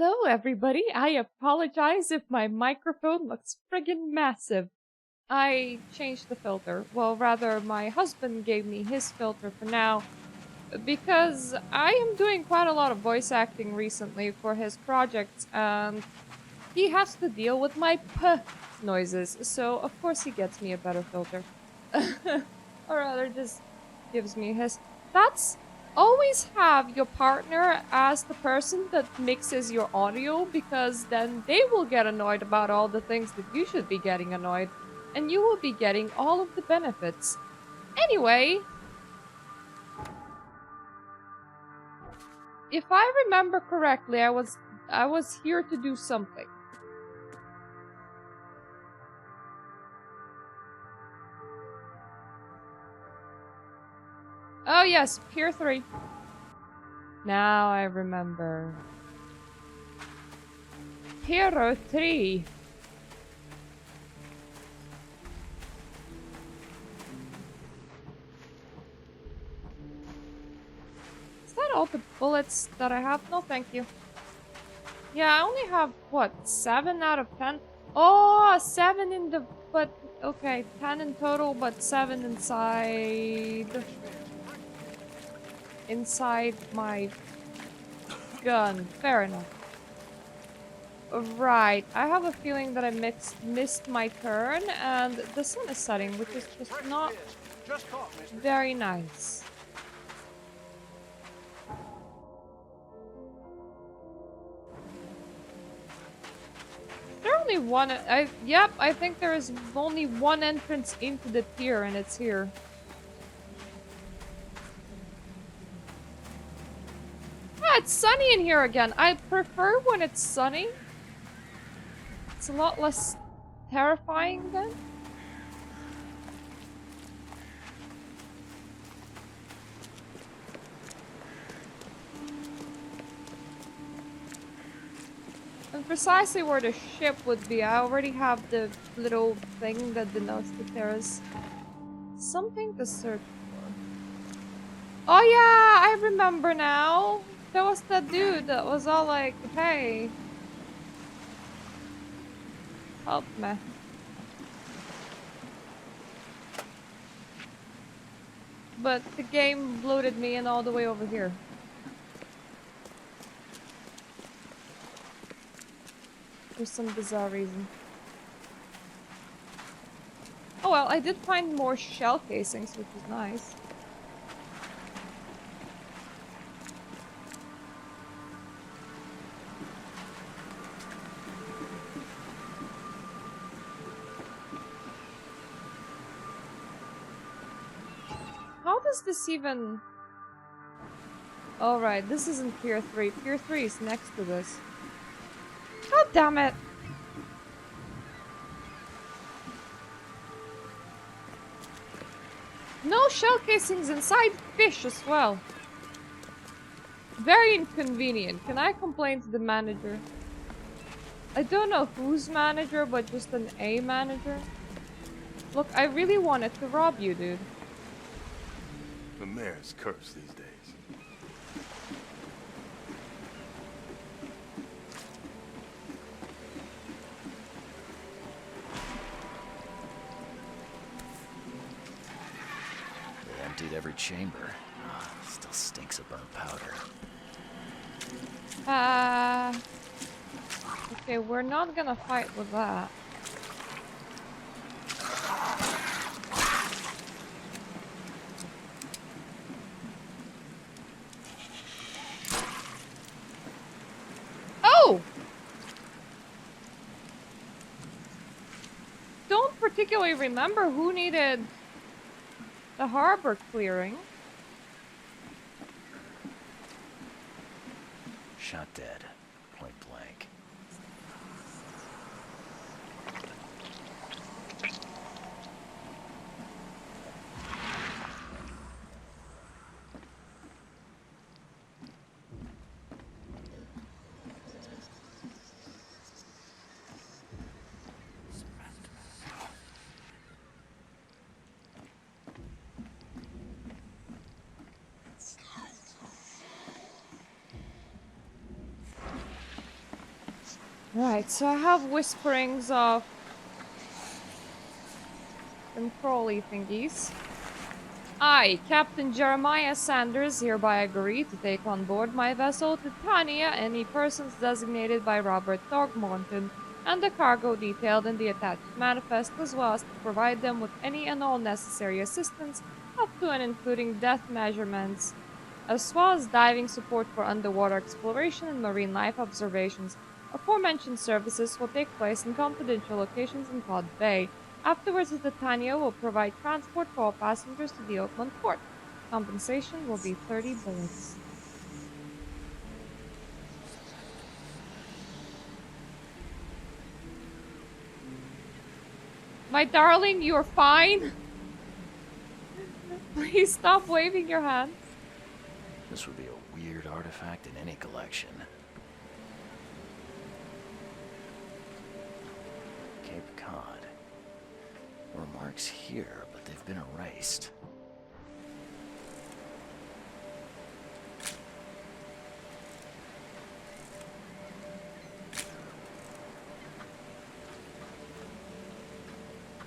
Hello, everybody. I apologize if my microphone looks friggin' massive. I changed the filter. Well, rather, my husband gave me his filter for now because I am doing quite a lot of voice acting recently for his projects, and he has to deal with my p noises, so of course he gets me a better filter. Or rather, just gives me his. That's always have your partner as the person that mixes your audio, because then they will get annoyed about all the things that you should be getting annoyed, and you will be getting all of the benefits. Anyway, if I remember correctly, I was here to do something. Oh yes, Pier 3. Now I remember. Pier 3. Is that all the bullets that I have? No, thank you. Yeah, I only have, what, 7 out of 10? Oh, 7 in the... But, okay, 10 in total, but 7 inside... Inside my gun. Fair enough. Right, I have a feeling that I missed my turn, and the sun is setting, which is just not very nice. There only one. Yep, I think there is only one entrance into the pier, and it's here. Ah, it's sunny in here again. I prefer when it's sunny. It's a lot less terrifying then. And precisely where the ship would be, I already have the little thing that denotes that there is something to search for. Oh yeah, I remember now. There was that dude that was all like, hey, help me. But the game bloated me in all the way over here. For some bizarre reason. Oh well, I did find more shell casings, which is nice. How does this even... Alright, this isn't Pier 3. Pier 3 is next to this. God damn it! No shell casings inside fish as well. Very inconvenient. Can I complain to the manager? I don't know whose manager, but just an A manager. Look, I really wanted to rob you, dude. The mayor's cursed these days. They emptied every chamber. Still stinks of burnt powder. Okay, we're not gonna fight with that. Oh! Don't particularly remember who needed the harbor clearing. Shot dead. Point blank. Right, so I have whisperings of them crawly thingies. I, Captain Jeremiah Sanders, hereby agree to take on board my vessel Titania any persons designated by Robert Thorgmonton and the cargo detailed in the attached manifest, as well as to provide them with any and all necessary assistance up to and including depth measurements, as well as diving support for underwater exploration and marine life observations. Aforementioned services will take place in confidential locations in Cod Bay. Afterwards, the Titania will provide transport for all passengers to the Oakland port. Compensation will be 30 bullets. My darling, you're fine. Please stop waving your hands. This would be a weird artifact in any collection. Cape Cod. There were marks here, but they've been erased.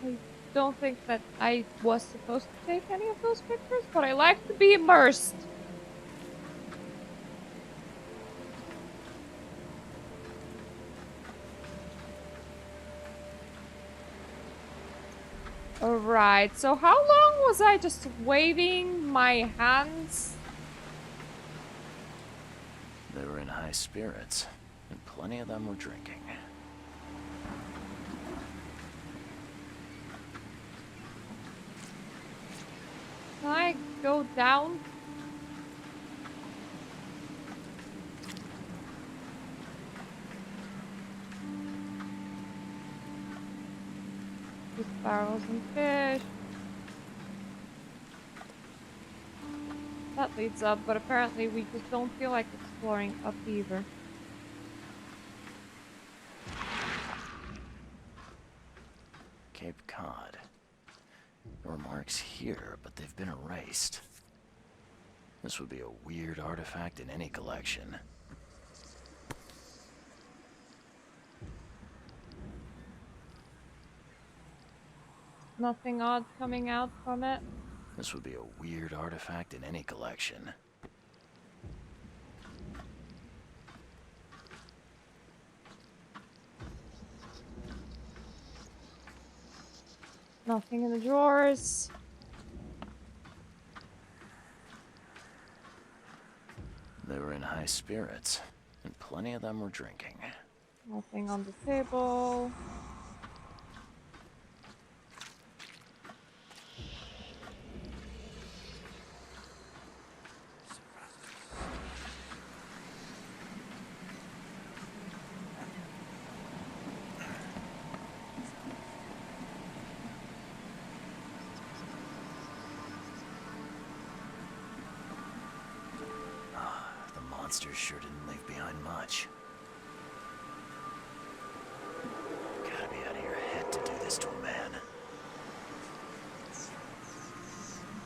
I don't think that I was supposed to take any of those pictures, but I like to be immersed. Alright, so how long was I just waving my hands? They were in high spirits, and plenty of them were drinking. Can I go down? Just barrels and fish. That leads up, but apparently we just don't feel like exploring up either. Cape Cod. There were marks here, but they've been erased. This would be a weird artifact in any collection. Nothing odd coming out from it. This would be a weird artifact in any collection. Nothing in the drawers. They were in high spirits, and plenty of them were drinking. Nothing on the table. Monsters sure didn't leave behind much. Gotta be out of your head to do this to a man.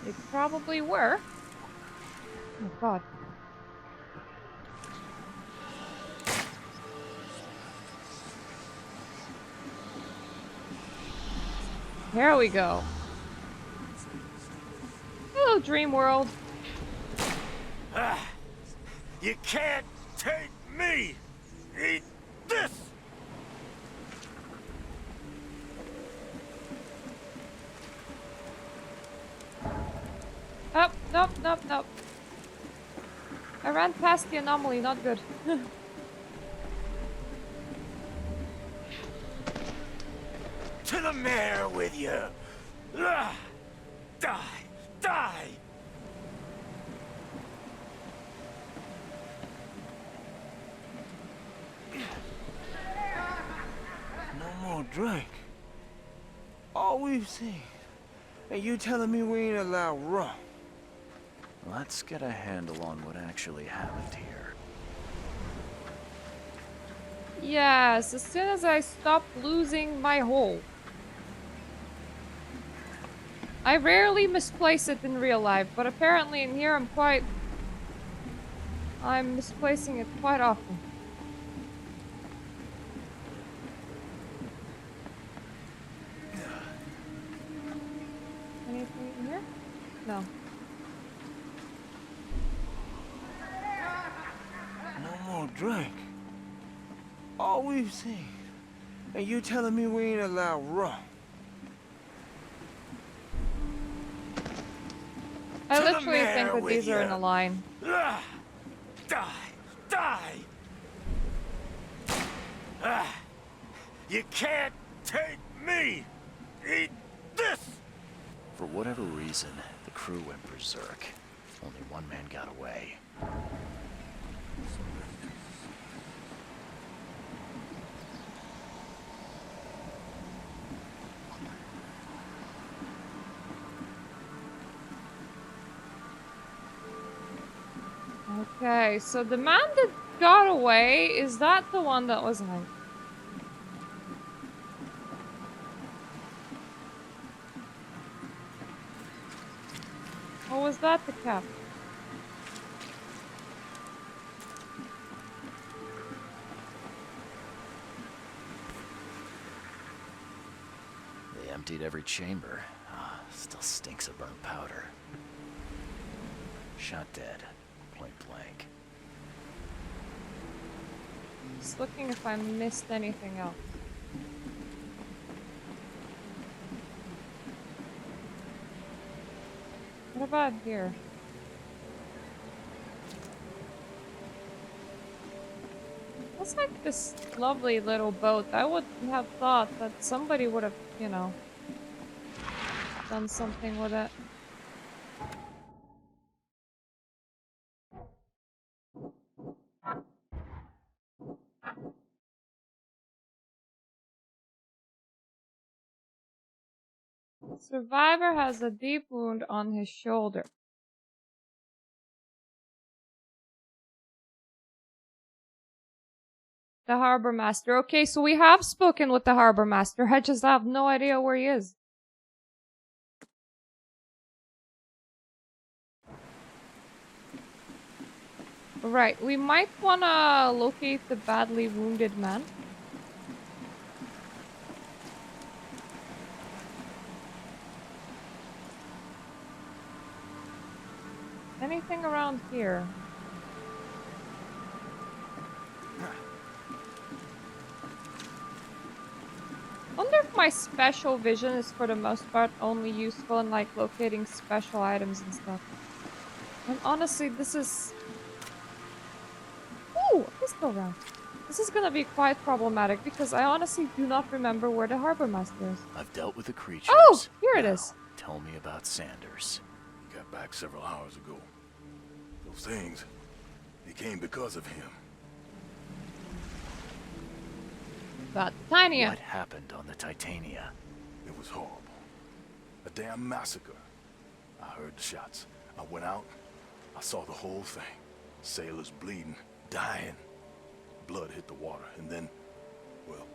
They probably were. Oh god. Here we go. Hello, Dream World. You can't take me! Eat this! Oh, nope, nope, nope. I ran past the anomaly, not good. To the mare with you! Die! Die! No more drink. All we've seen. And you telling me we ain't allowed rum? Let's get a handle on what actually happened here. Yes, as soon as I stop losing my hole. I rarely misplace it in real life, but apparently in here I'm misplacing it quite often. No. No more drink. All we've seen. And you telling me we ain't allowed rum? I To the literally think mayor that with these are in ya. a line. Ah, die! Die! Ah, you can't take me! Eat this! For whatever reason, the crew went berserk. Only one man got away. Okay, so the man that got away, is that the one that was hanged? Or was that the captain? They emptied every chamber. Ah, still stinks of burnt powder. Shot dead. Point blank. Just looking if I missed anything else. What about here? Looks like this lovely little boat. I would have thought that somebody would have, you know, done something with it. Survivor has a deep wound on his shoulder. The harbor master. Okay, so we have spoken with the harbor master. I just have no idea where he is. Right, we might wanna locate the badly wounded man. Anything around here? Wonder if my special vision is for the most part only useful in like locating special items and stuff. And honestly, this is... Ooh, a pistol round. This is gonna be quite problematic because I honestly do not remember where the harbor master is. I've dealt with the creatures. Oh, here it Now, is. Tell me about Sanders. He got back several hours ago. Those things, they came because of him. Got Titania. What happened on the Titania? It was horrible. A damn massacre. I heard the shots. I went out. I saw the whole thing. Sailors bleeding, dying. Blood hit the water, and then, well,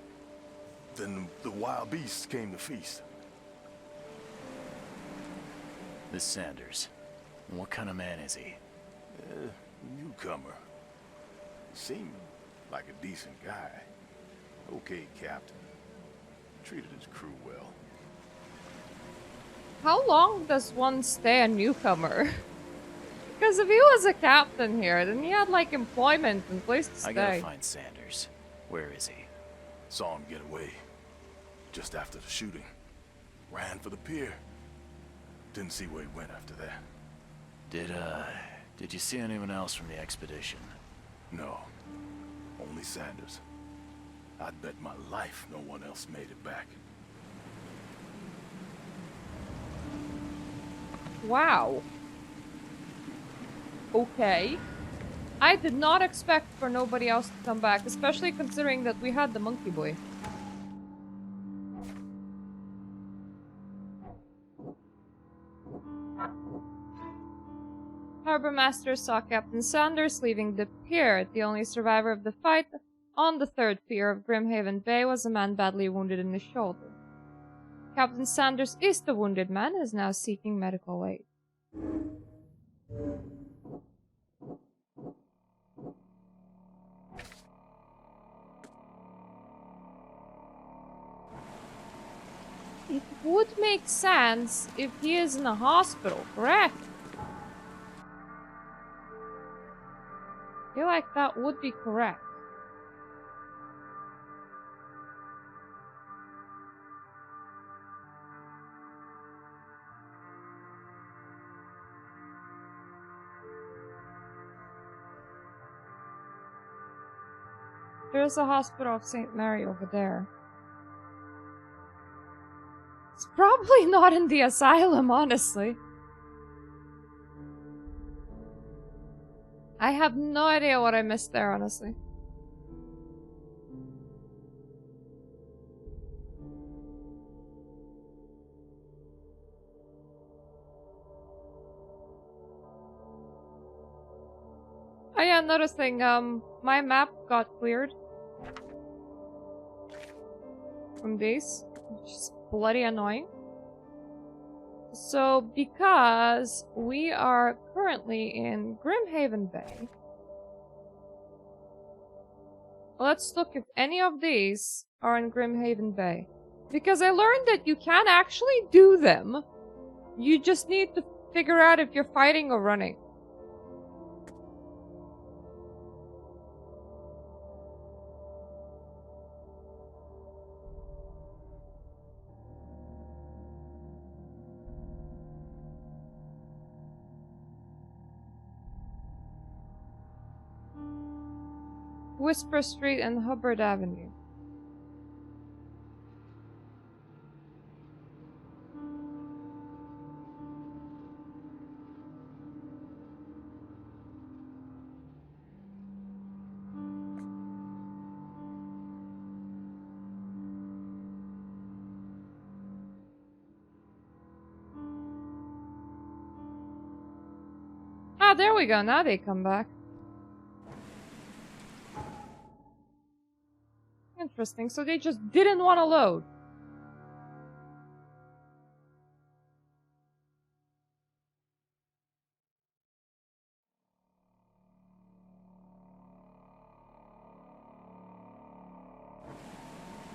then the wild beasts came to feast. This Sanders. What kind of man is he? Newcomer. Seemed like a decent guy. Okay, Captain. Treated his crew well. How long does one stay a newcomer? Because if he was a captain here, then he had like employment and place to stay. I gotta find Sanders. Where is he? Saw him get away. Just after the shooting. Ran for the pier. Didn't see where he went after that. Did you see anyone else from the expedition? No. Only Sanders. I'd bet my life no one else made it back. Wow. Okay. I did not expect for nobody else to come back, especially considering that we had the monkey boy. Harbor Master saw Captain Sanders leaving the pier. The only survivor of the fight on the third pier of Grimhaven Bay was a man badly wounded in the shoulder. Captain Sanders is the wounded man and is now seeking medical aid. it would make sense if he is in a hospital, correct? I feel like that would be correct. There's a hospital of St. Mary over there. It's probably not in the asylum, honestly. I have no idea what I missed there, honestly. Oh yeah, another thing, my map got cleared from these, which is bloody annoying. So, because we are currently in Grimhaven Bay, let's look if any of these are in Grimhaven Bay. Because I learned that you can actually do them. You just need to figure out if you're fighting or running. Whisper Street and Hubbard Avenue. Ah, there we go. Now they come back. Interesting. So they just didn't want to load.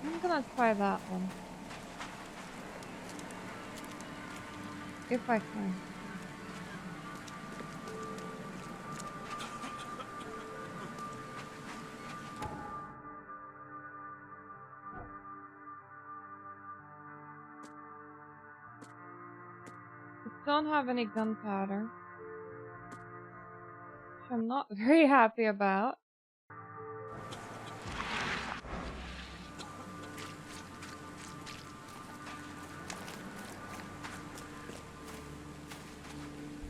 I'm gonna try that one. If I can. Don't have any gunpowder, which I'm not very happy about.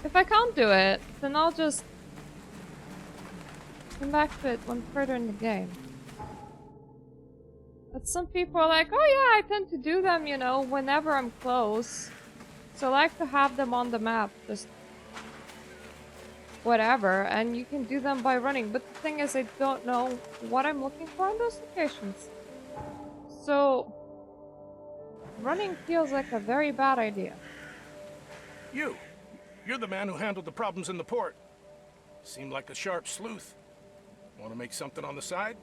If I can't do it, then I'll just come back to it when further in the game. But some people are like, oh yeah, I tend to do them, you know, whenever I'm close. So I like to have them on the map, just whatever, and you can do them by running. But the thing is, I don't know what I'm looking for in those locations. So, running feels like a very bad idea. You're the man who handled the problems in the port. Seemed like a sharp sleuth. Want to make something on the side?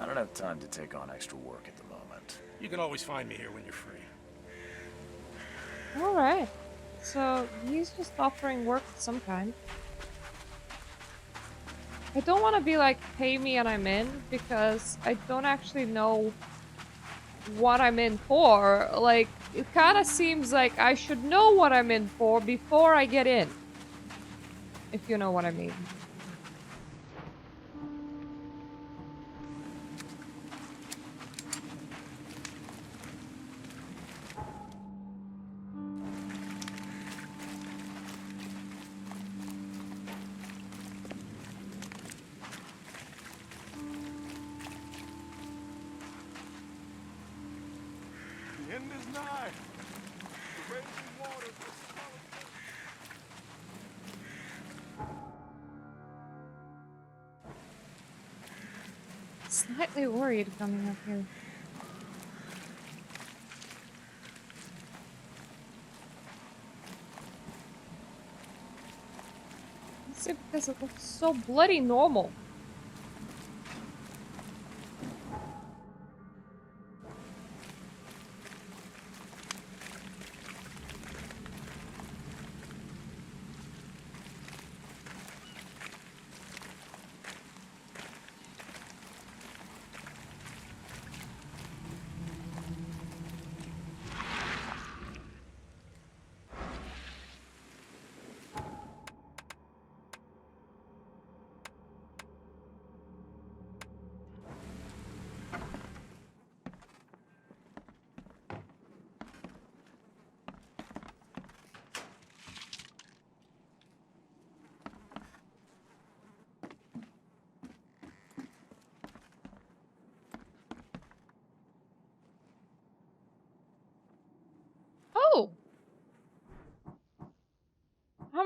I don't have time to take on extra work at the moment. You can always find me here when you're free. Alright. So, he's just offering work of some kind. I don't want to be like, pay me and I'm in, because I don't actually know what I'm in for. Like, it kind of seems like I should know what I'm in for before I get in. If you know what I mean. The end is nigh. The raging waters will swallow. Slightly worried coming up here. Is it because it looks so bloody normal?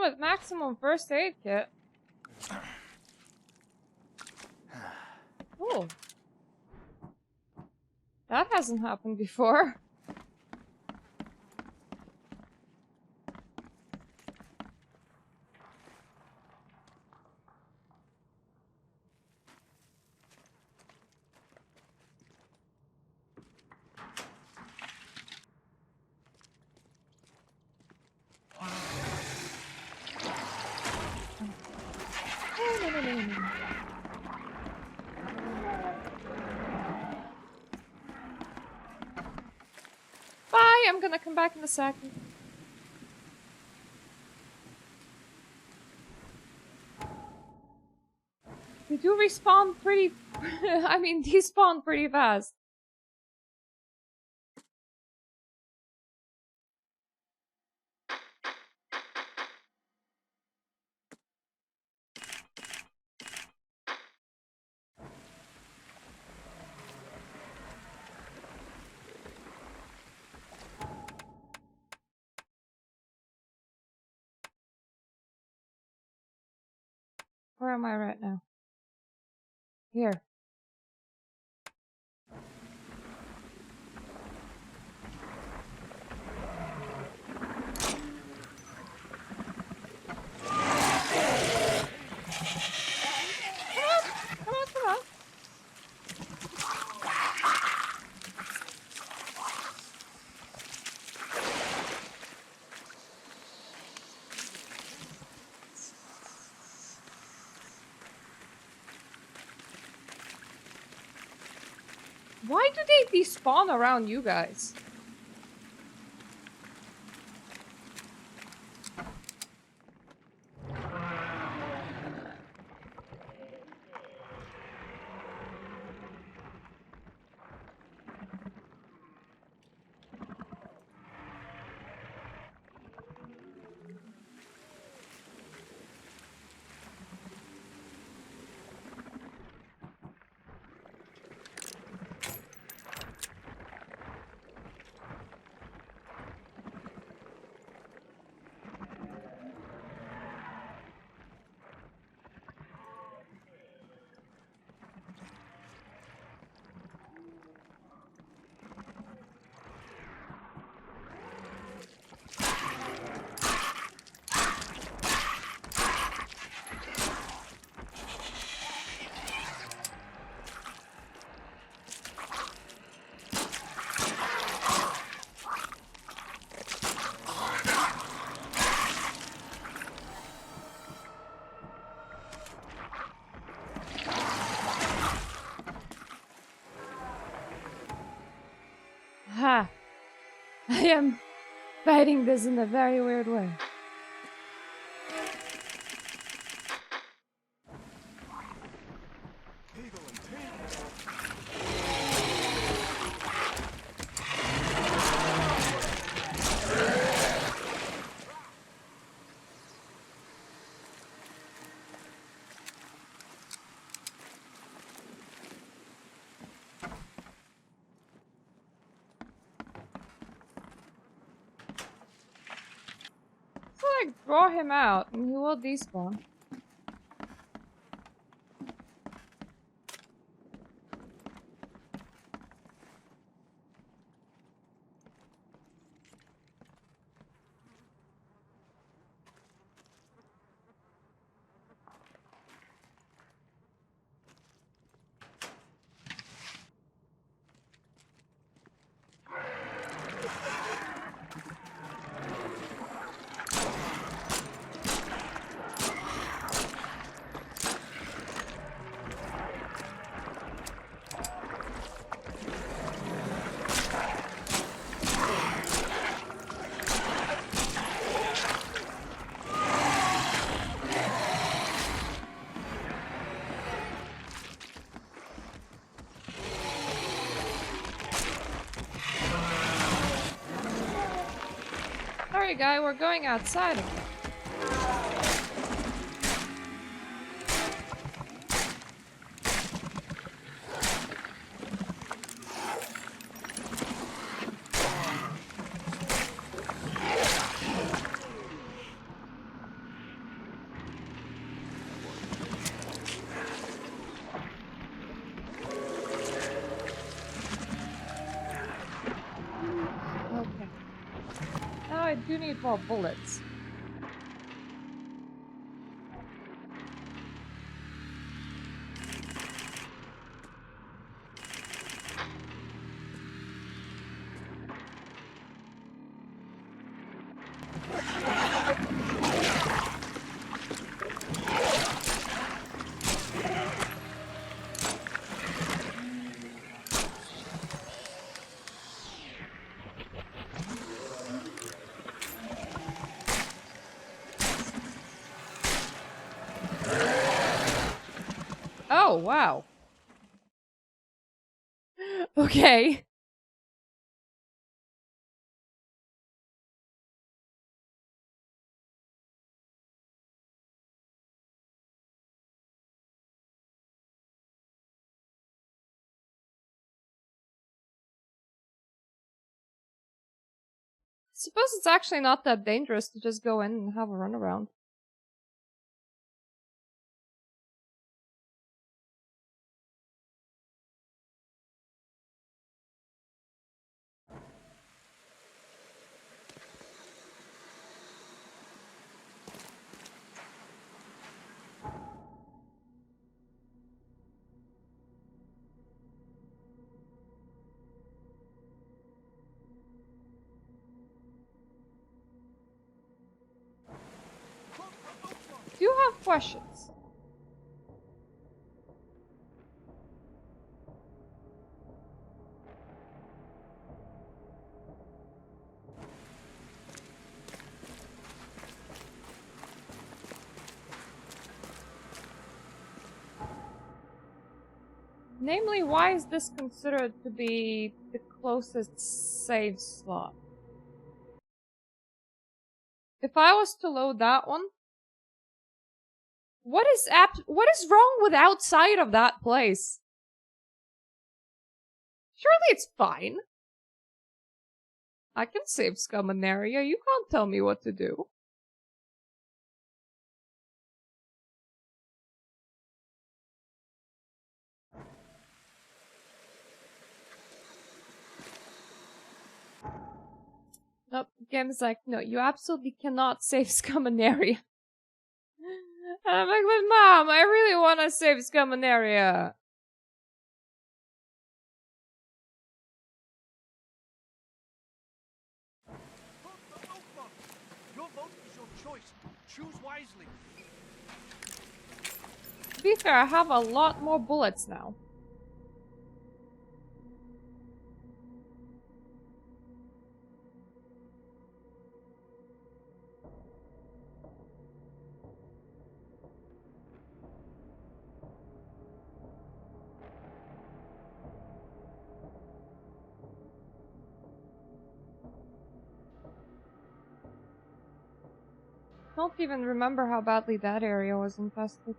with maximum first aid kit. Oh. That hasn't happened before. Bye, I'm gonna come back in a second. They do respawn pretty... I mean, despawn pretty fast. Where am I right now? Here. Come on, come on. Why do they despawn around you guys? Ha! I am fighting this in a very weird way. Like draw him out and he will despawn. Sorry, guy, we're going outside again. need more bullets. Oh, wow. Okay. Suppose it's actually not that dangerous to just go in and have a run around. Do you have questions? Namely, why is this considered to be the closest save slot? If I was to load that one, what is wrong with outside of that place? Surely it's fine. I can save Scumanaria, you can't tell me what to do. Nope, game is like, no, you absolutely cannot save Scumanaria. And I'm like, but Mom, I really want to save Scumanaria. Your vote is your choice. Choose wisely. To be fair, I have a lot more bullets now. Don't even remember how badly that area was infested.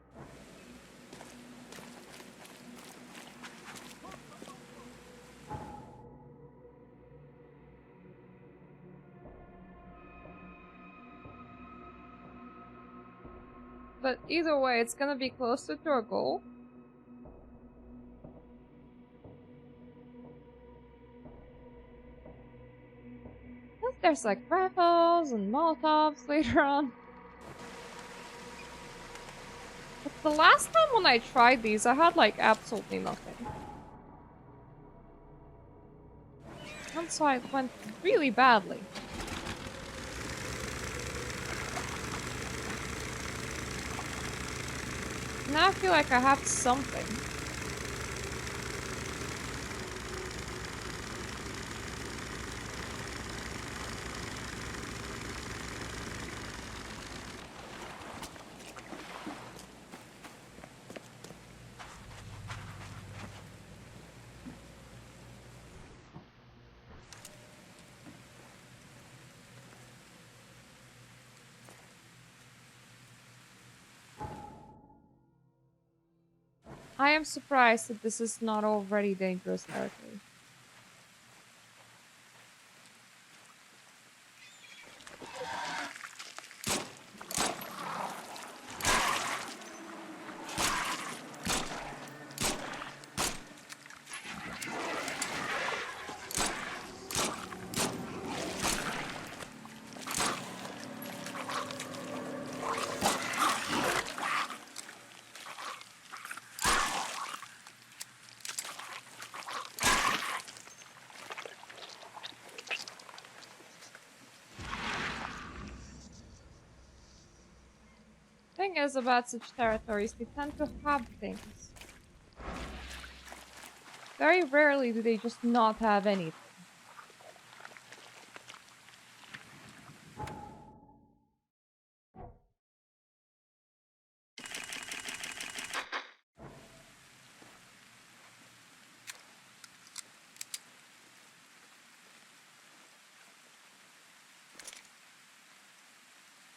But either way, it's gonna be closer to our goal. There's like rifles and Molotovs later on. But the last time when I tried these, I had like absolutely nothing. That's why it went really badly. Now I feel like I have something. I am surprised that this is not already dangerous territory. thing is about such territories, they tend to have things. Very rarely do they just not have anything.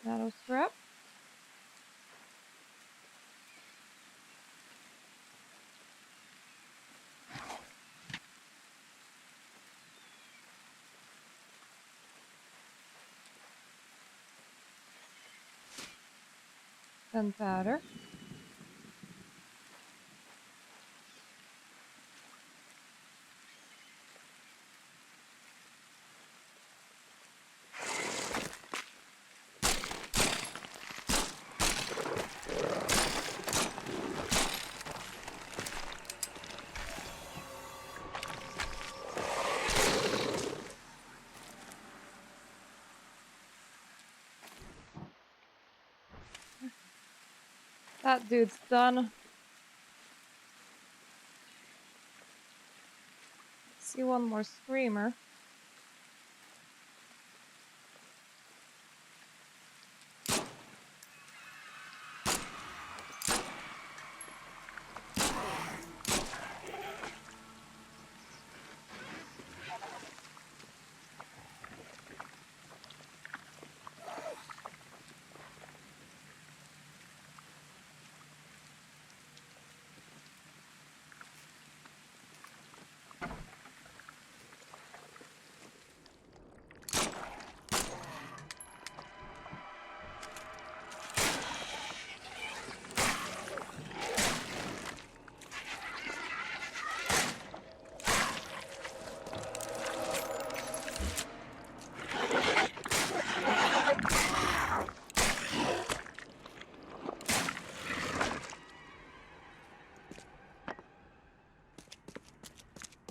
Metal strap. Gunpowder. That dude's done. See one more screamer.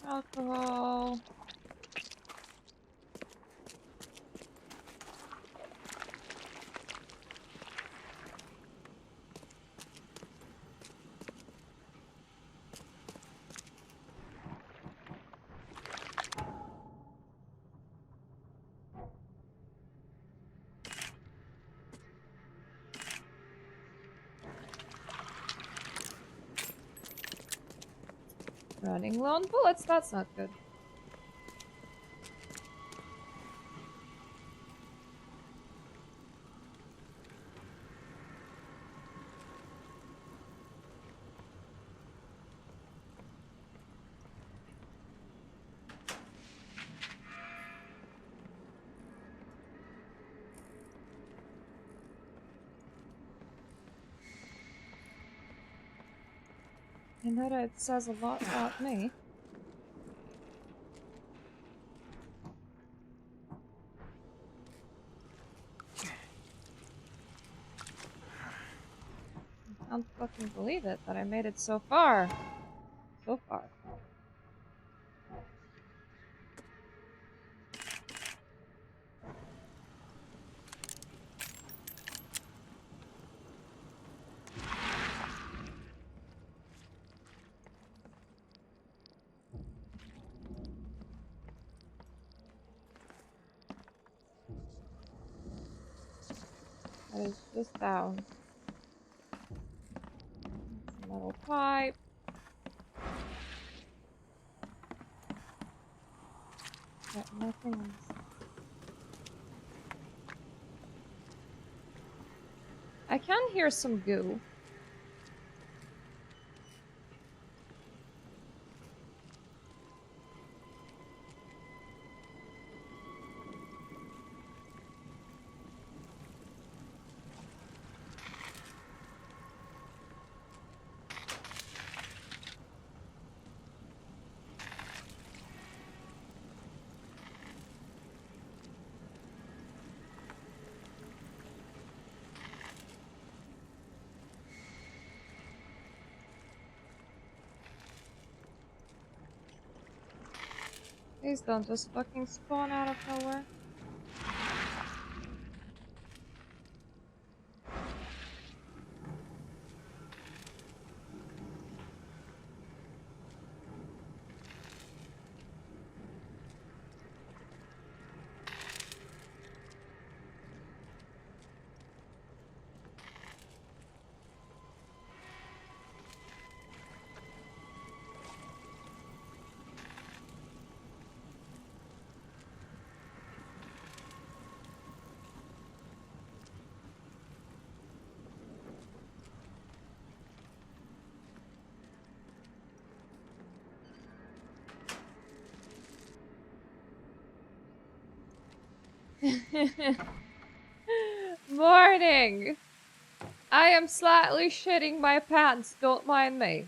Alcohol. Running low on bullets, that's not good. I know that it says a lot about me. I can't fucking believe it that I made it so far. So far. That is just down. Metal pipe. Got nothing else. I can hear some goo. Please don't just fucking spawn out of nowhere. Morning! I am slightly shitting my pants, don't mind me.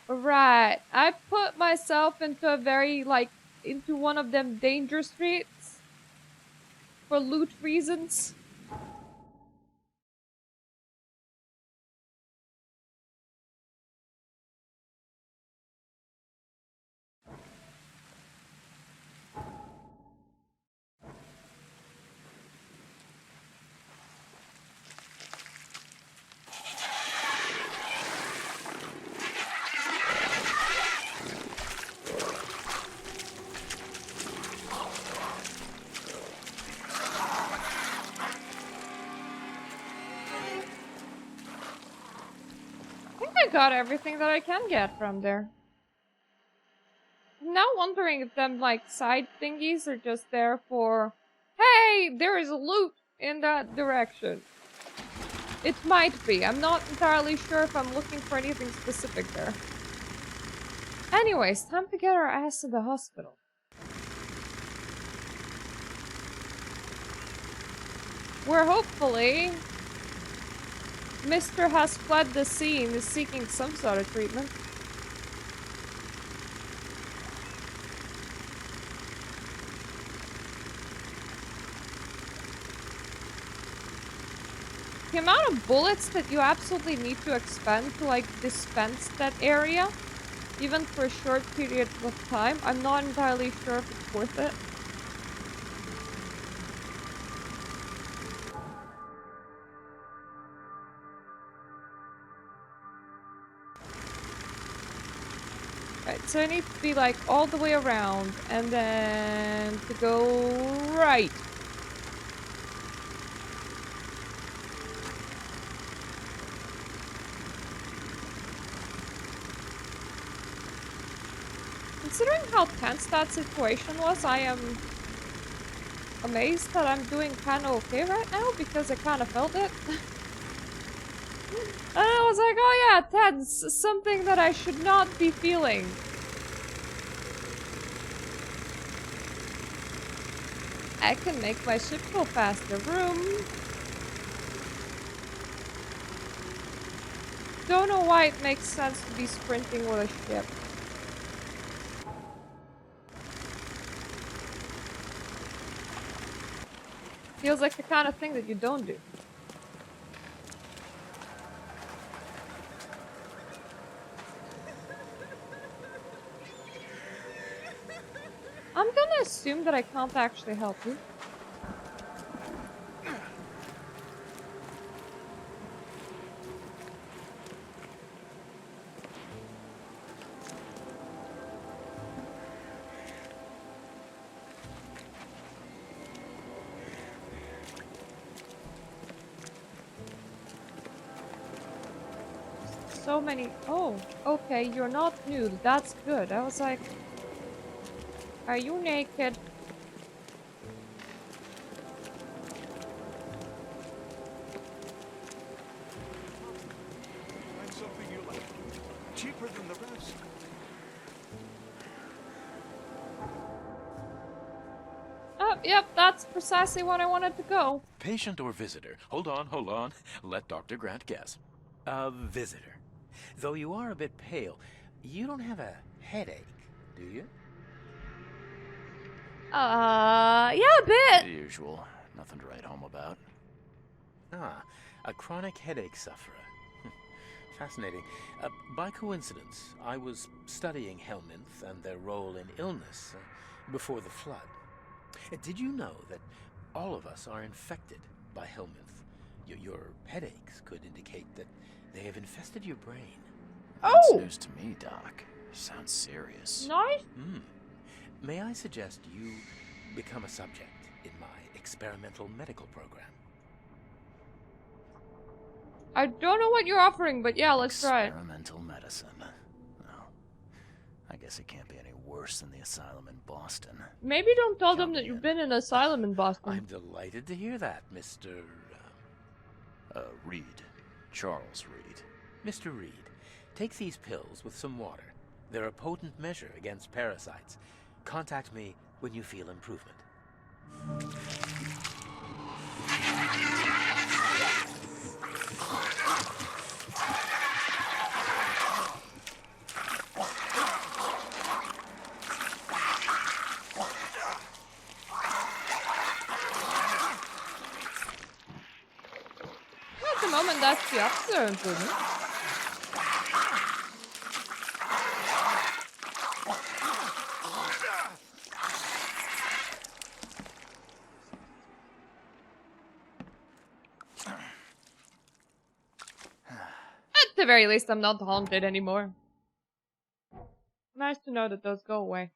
Right. I put myself into a very, into one of them danger streets. For loot reasons. I got everything that I can get from there. I'm now wondering if them, side thingies are just there for, hey, there is loot in that direction. It might be. I'm not entirely sure if I'm looking for anything specific there. Anyways, time to get our ass to the hospital. Where hopefully Mr. has fled the scene, is seeking some sort of treatment. The amount of bullets that you absolutely need to expend to, dispense that area, even for a short period of time, I'm not entirely sure if it's worth it. Right, so I need to be all the way around and then to go right. Considering how tense that situation was, I am amazed that I'm doing kind of okay right now because I kind of felt it. And I was like, oh yeah, tense, something that I should not be feeling. I can make my ship go faster. Vroom. Don't know why it makes sense to be sprinting with a ship. Feels like the kind of thing that you don't do. I'm gonna assume that I can't actually help you. So many. Oh, okay, you're not nude. That's good. I was like, are you naked? Find something you like. Cheaper than the rest. Oh, yep, that's precisely what I wanted to go. Patient or visitor? Hold on. Let Dr. Grant guess. A visitor. Though you are a bit pale, you don't have a headache, do you? Yeah, a bit. The usual. Nothing to write home about. Ah, a chronic headache sufferer. Fascinating. By coincidence, I was studying Helminth and their role in illness before the flood. Did you know that all of us are infected by Helminth? Your headaches could indicate that they have infested your brain. That's Oh! news to me, Doc. Sounds serious. Nice. May I suggest you become a subject in my experimental medical program? I don't know what you're offering, but yeah, let's try it. Experimental medicine. Well, I guess it can't be any worse than the asylum in Boston. Maybe don't tell them that you've been in an asylum in Boston. I'm delighted to hear that, Mr. Reed. Charles Reed. Mr. Reed. Take these pills with some water. They're a potent measure against parasites. Contact me when you feel improvement. At the moment, that's the opposite improvement. At the very least, I'm not haunted anymore. Nice to know that those go away.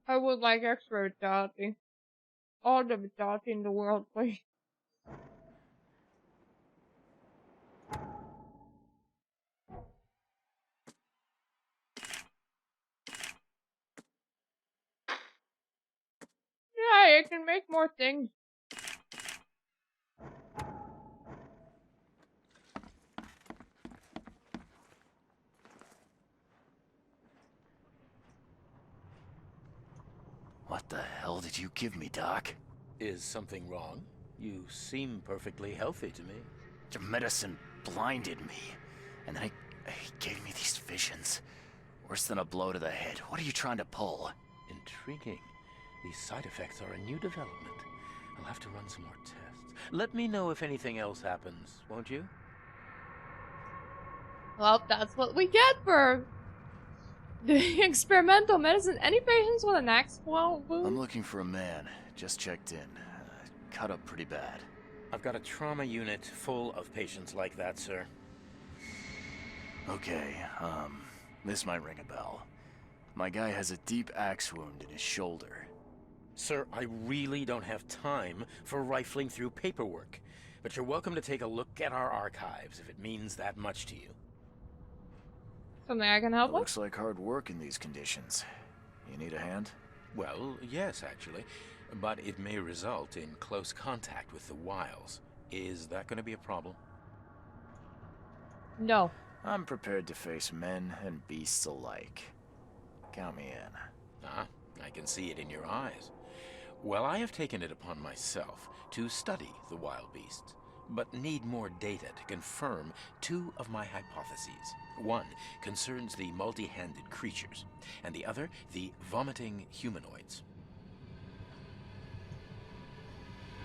I would like extra vitality. All the vitality in the world, please. Yeah, I can make more things. What the hell did you give me, Doc? Is something wrong? You seem perfectly healthy to me. Your medicine blinded me. And then he gave me these visions. Worse than a blow to the head. What are you trying to pull? Intriguing. These side effects are a new development. I'll have to run some more tests. Let me know if anything else happens, won't you? Well, that's what we get for doing experimental medicine. Any patients with an axe wound? I'm looking for a man. Just checked in. Cut up pretty bad. I've got a trauma unit full of patients like that, sir. Okay, this might ring a bell. My guy has a deep axe wound in his shoulder. Sir, I really don't have time for rifling through paperwork. But you're welcome to take a look at our archives if it means that much to you. Something I can help It with? looks like hard work in these conditions. You need a hand? Well, yes, actually. But it may result in close contact with the Wiles. Is that going to be a problem? No. I'm prepared to face men and beasts alike. Count me in. Ah, I can see it in your eyes. Well, I have taken it upon myself to study the wild beasts, but need more data to confirm two of my hypotheses. One concerns the multi-handed creatures, and the other the vomiting humanoids.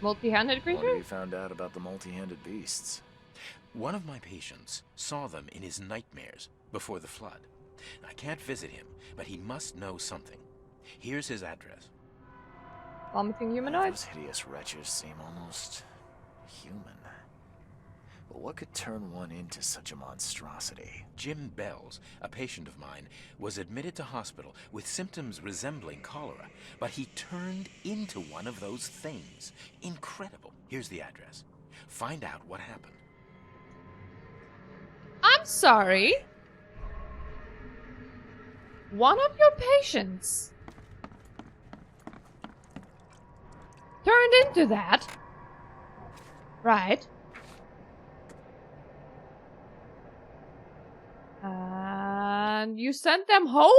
Multi-handed What have creature? you found out about the multi-handed beasts? One of my patients saw them in his nightmares before the flood. I can't visit him, but he must know something. Here's his address. Vomiting Those humanoids? hideous wretches seem almost human. But what could turn one into such a monstrosity? Jim Bells, a patient of mine, was admitted to hospital with symptoms resembling cholera, but he turned into one of those things. Incredible. Here's the address. Find out what happened. I'm sorry. One of your patients turned into that. Right. And you sent them home?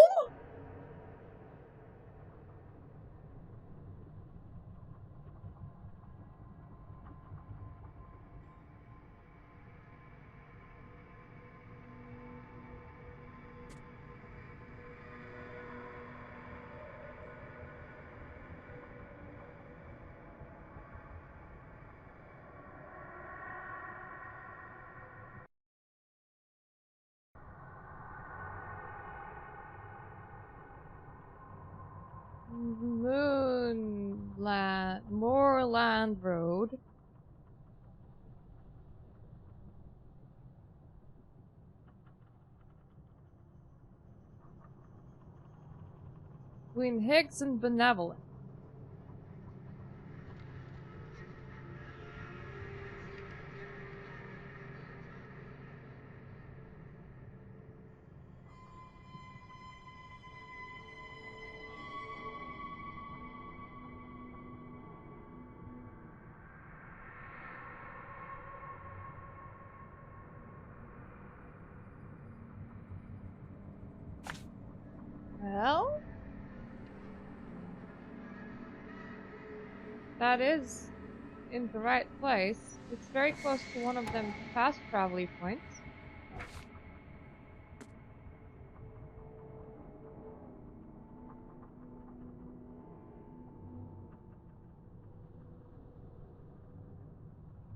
Moorland Road. Between Higgs and Benevolent. Well, that is in the right place. It's very close to one of them fast travel points.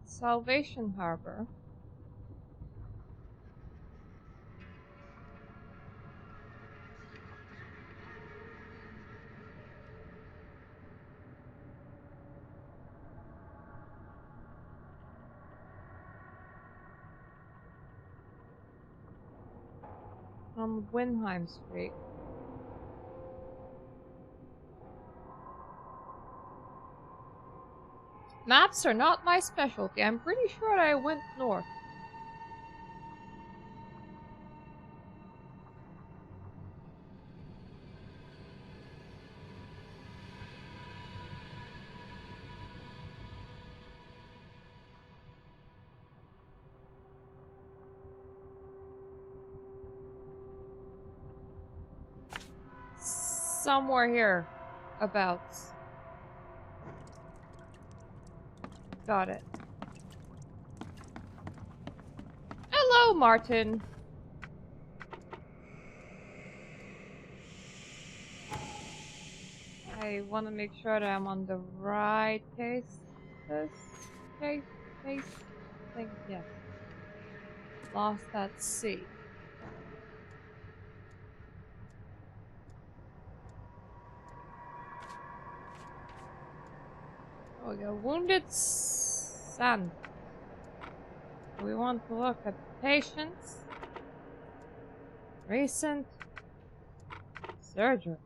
Salvation Harbor. On Windheim Street. Maps are not my specialty. I'm pretty sure I went north. Somewhere here. Abouts. Got it. Hello, Martin. I want to make sure that I'm on the right case. Case. I think, yes. Lost at sea. Oh, we got wounded son. We want to look at patients. Recent surgery.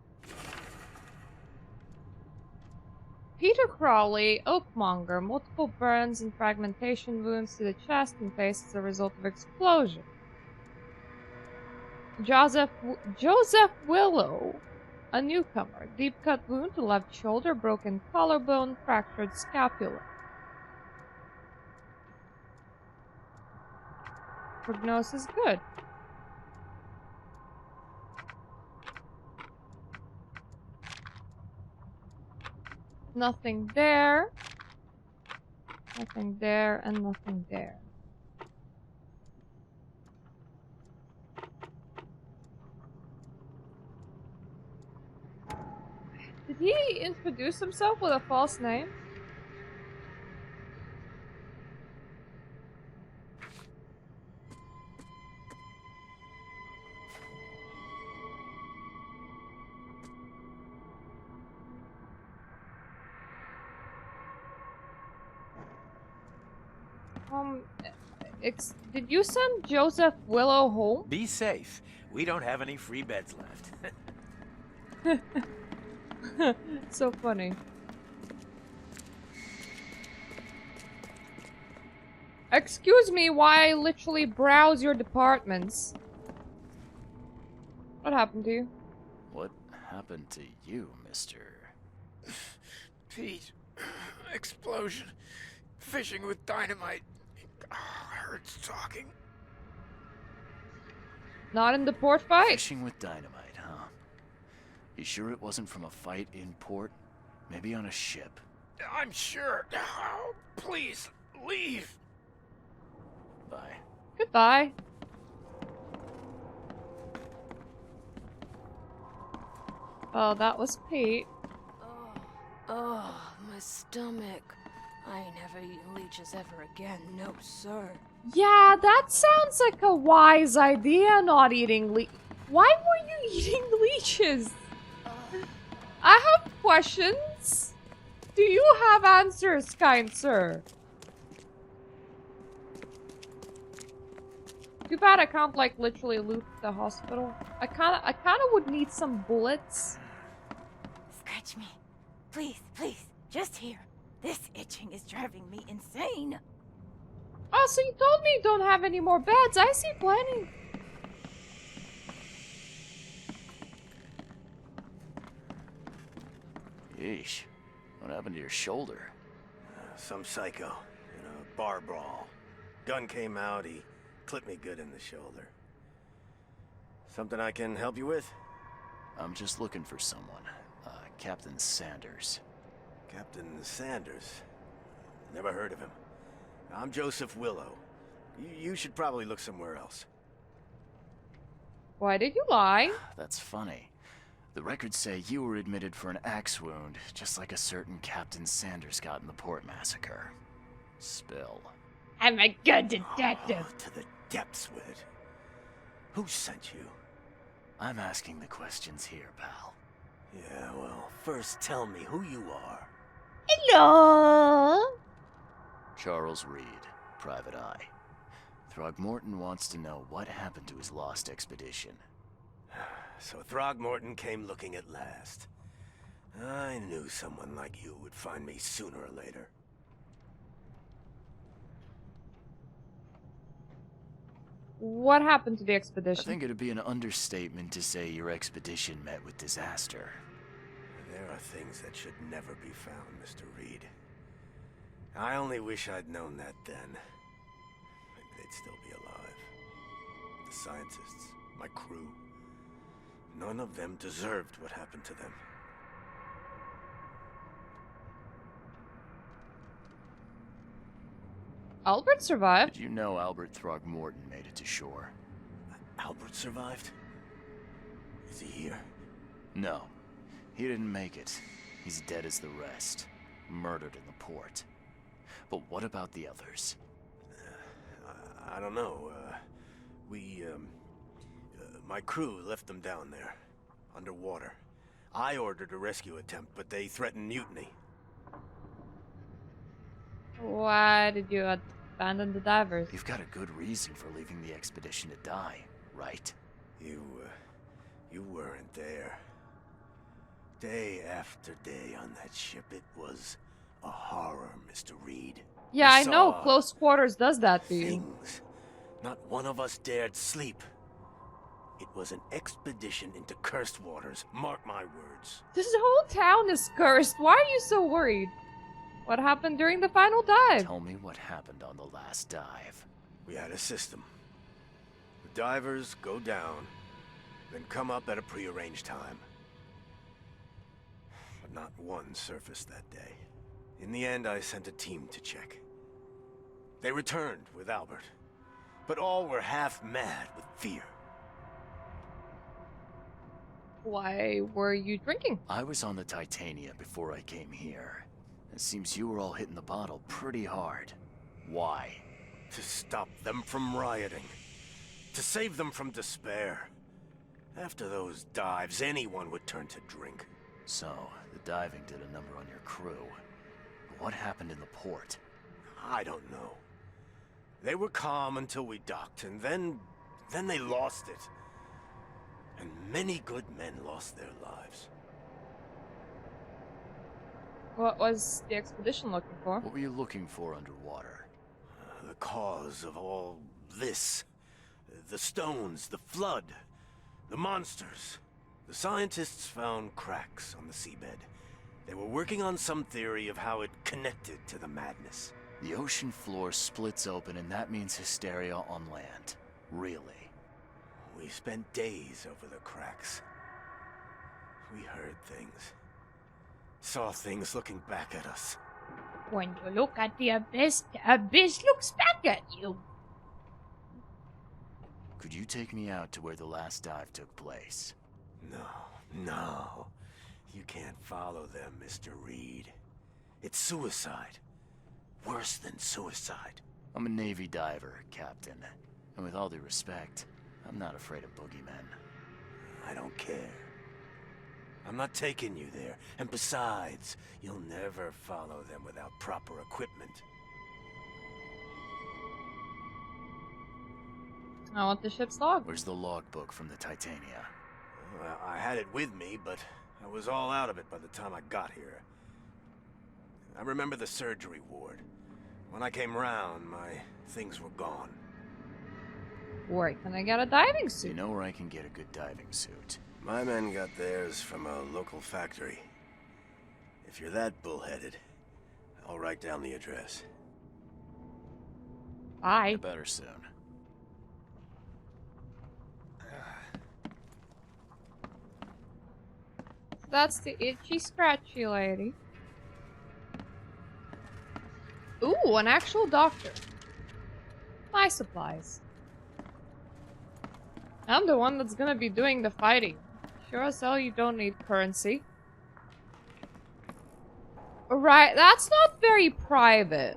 Peter Crowley, Oakmonger, multiple burns and fragmentation wounds to the chest and face as a result of explosion. Joseph Willow, a newcomer, deep cut wound to left shoulder, broken collarbone, fractured scapula. Prognosis good. Nothing there. Nothing there and nothing there. Did he introduce himself with a false name? Did you send Joseph Willow home? Be safe. We don't have any free beds left. So funny. Excuse me while I literally browse your departments. What happened to you? What happened to you, mister? Pete, explosion. Fishing with dynamite. Hurts talking. Not in the port fight? Fishing with dynamite, huh? You sure it wasn't from a fight in port? Maybe on a ship? I'm sure. Oh, please, leave. Bye. Goodbye. Oh, that was Pete. Oh, my stomach. I ain't never eaten leeches ever again, no sir. Yeah, that sounds like a wise idea, not eating Why were you eating leeches? I have questions. Do you have answers, kind sir? Too bad I can't, like, literally loot the hospital. I kinda would need some bullets. Scratch me. Please, please, just here. This itching is driving me insane. Oh, so you told me you don't have any more beds. I see plenty. Yeesh. What happened to your shoulder? Some psycho in a bar brawl. Gun came out, he clipped me good in the shoulder. Something I can help you with? I'm just looking for someone. Captain Sanders. Captain Sanders? Never heard of him. I'm Joseph Willow. You should probably look somewhere else. Why did you lie? That's funny. The records say you were admitted for an axe wound, just like a certain Captain Sanders got in the Port Massacre. Spill. I'm a good detective. Oh, to the depths with it. Who sent you? I'm asking the questions here, pal. Yeah, well, first tell me who you are. Hello. Charles Reed, Private Eye. Throgmorton wants to know what happened to his lost expedition. So Throgmorton came looking at last. I knew someone like you would find me sooner or later. What happened to the I expedition? think it'd be an understatement to say your expedition met with disaster. There are things that should never be found, Mr. Reed. I only wish I'd known that then. Maybe they'd still be alive. The scientists, my crew. None of them deserved what happened to them. Albert survived. Did you know Albert Throgmorton made it to shore? Albert survived? Is he here? No. He didn't make it. He's dead as the rest. Murdered in the port. But what about the others? I don't know. My crew left them down there, underwater. I ordered a rescue attempt, but they threatened mutiny. Why did you abandon the divers? You've got a good reason for leaving the expedition to die, right? You weren't there. Day after day on that ship, it was a horror, Mr. Reed. Yeah, I know. saw Close quarters does that to you. Things. Not one of us dared sleep. It was an expedition into cursed waters, mark my words. This whole town is cursed. Why are you so worried? What happened during the final dive? Tell me what happened on the last dive. We had a system. The divers go down, then come up at a prearranged time. But not one surfaced that day. In the end, I sent a team to check. They returned with Albert, but all were half mad with fear. Why were you drinking? I was on the Titania before I came here. It seems you were all hitting the bottle pretty hard. Why? To stop them from rioting. To save them from despair. After those dives, anyone would turn to drink. So, the diving did a number on your crew. But what happened in the port? I don't know. They were calm until we docked, and then they lost it. And many good men lost their lives. What was the expedition looking for? What were you looking for underwater? The cause of all this. The stones, the flood, the monsters. The scientists found cracks on the seabed. They were working on some theory of how it connected to the madness. The ocean floor splits open and that means hysteria on land. Really? We spent days over the cracks. We heard things. Saw things looking back at us. When you look at the abyss looks back at you. Could you take me out to where the last dive took place? No. You can't follow them, Mr. Reed. It's suicide. Worse than suicide. I'm a Navy diver, Captain. And with all due respect, I'm not afraid of boogeymen. I don't care. I'm not taking you there. And besides, you'll never follow them without proper equipment. I want the ship's log. Where's the logbook from the Titania? Well, I had it with me, but I was all out of it by the time I got here. I remember the surgery ward. When I came round, my things were gone. Where can I get a diving Do you suit? know where I can get a good diving suit? My men got theirs from a local factory. If you're that bullheaded, I'll write down the address. Bye. Get better soon. that's the itchy, scratchy lady. Ooh, an actual doctor. My supplies. I'm the one that's gonna be doing the fighting. Sure as hell you don't need currency. Right, that's not very private.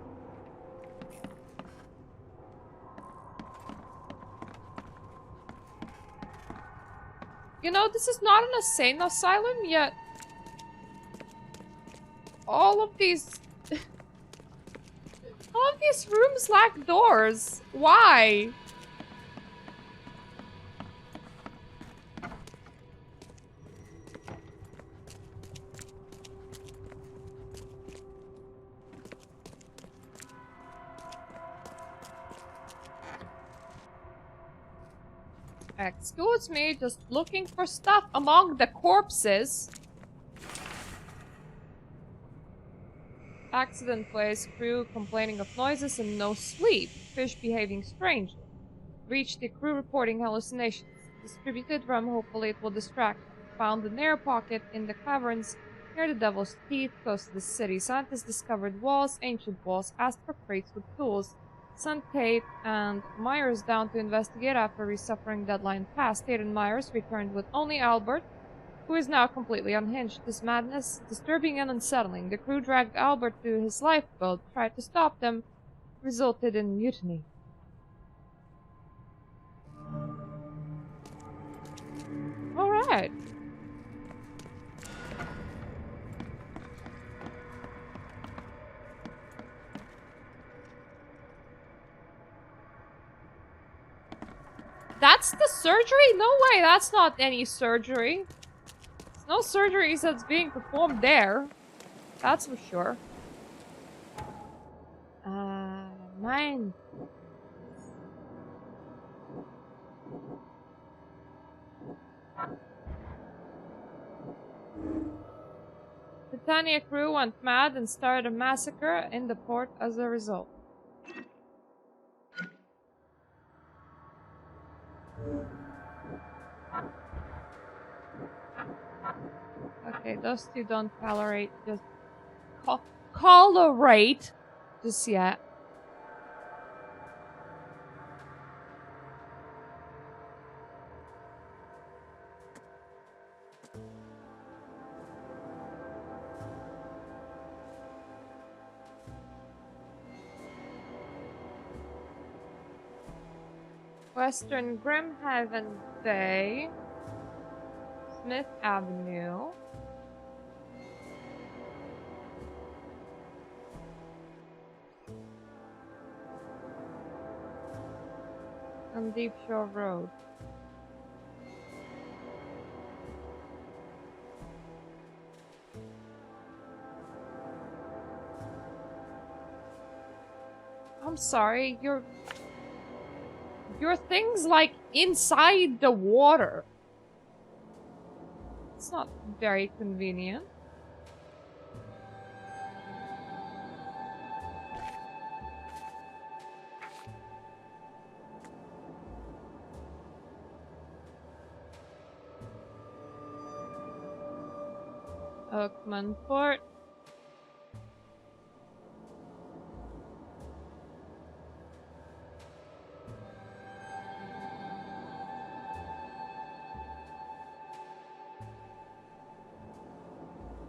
You know, this is not an insane asylum, yet all of these rooms lack doors. Why? Excuse me, just looking for stuff among the corpses. Accident place, crew complaining of noises and no sleep. Fish behaving strangely. Reached the crew reporting hallucinations. Distributed rum, hopefully it will distract them. Found an air pocket in the caverns near the Devil's Teeth, close to the city. Scientists discovered walls, ancient walls, asked for crates with tools. Sent Kate and Myers down to investigate after his suffering deadline passed. Kate and Myers returned with only Albert, who is now completely unhinged. This madness, disturbing and unsettling. The crew dragged Albert to his lifeboat, tried to stop them, resulted in mutiny. Alright. That's the surgery? No way, that's not any surgery. There's no surgeries that's being performed there. That's for sure. Mine. Titania crew went mad and started a massacre in the port as a result. Okay, those two don't tolerate just tolerate just yet. Western Grimhaven Bay, Smith Avenue. And Deep Shore Road. I'm sorry, your thing's like inside the water. It's not very convenient. Oakman Port.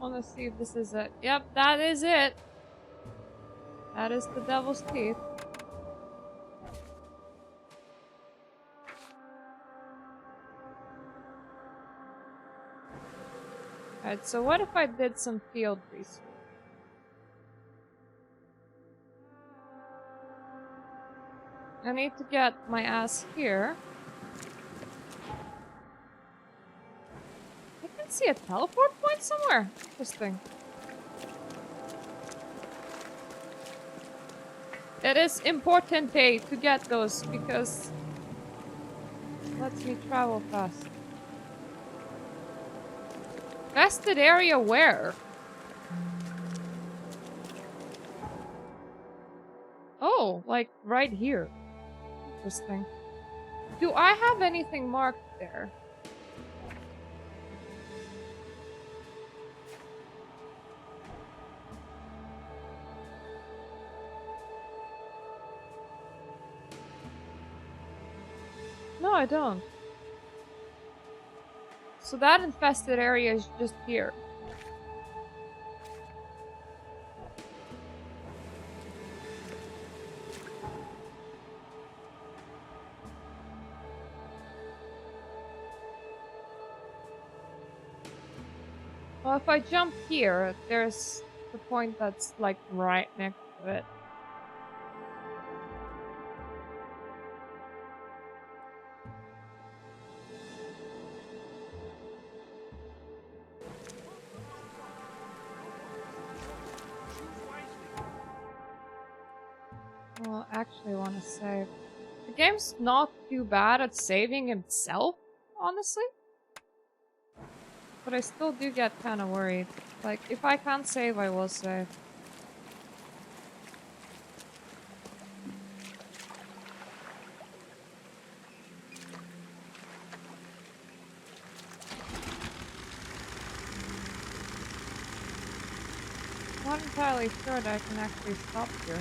Want to see if this is it. Yep, that is it. That is the Devil's Teeth. Alright, so what if I did some field research? I need to get my ass here. I can see a teleport point somewhere. Interesting. It is important to get those because it lets me travel fast. Vested area where? Oh, like right here. Interesting. Do I have anything marked there? No, I don't. So that infested area is just here. Well, if I jump here, there's the point that's like right next to it. Well, actually, I want to save. The game's not too bad at saving himself, honestly. But I still do get kind of worried. Like, if I can't save, I will save. I'm not entirely sure that I can actually stop here.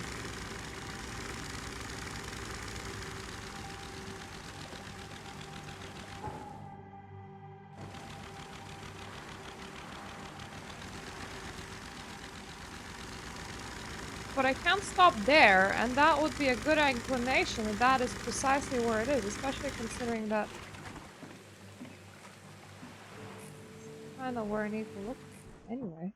But I can't stop there, and that would be a good inclination, and that is precisely where it is, especially considering that I know where I need to look anyway.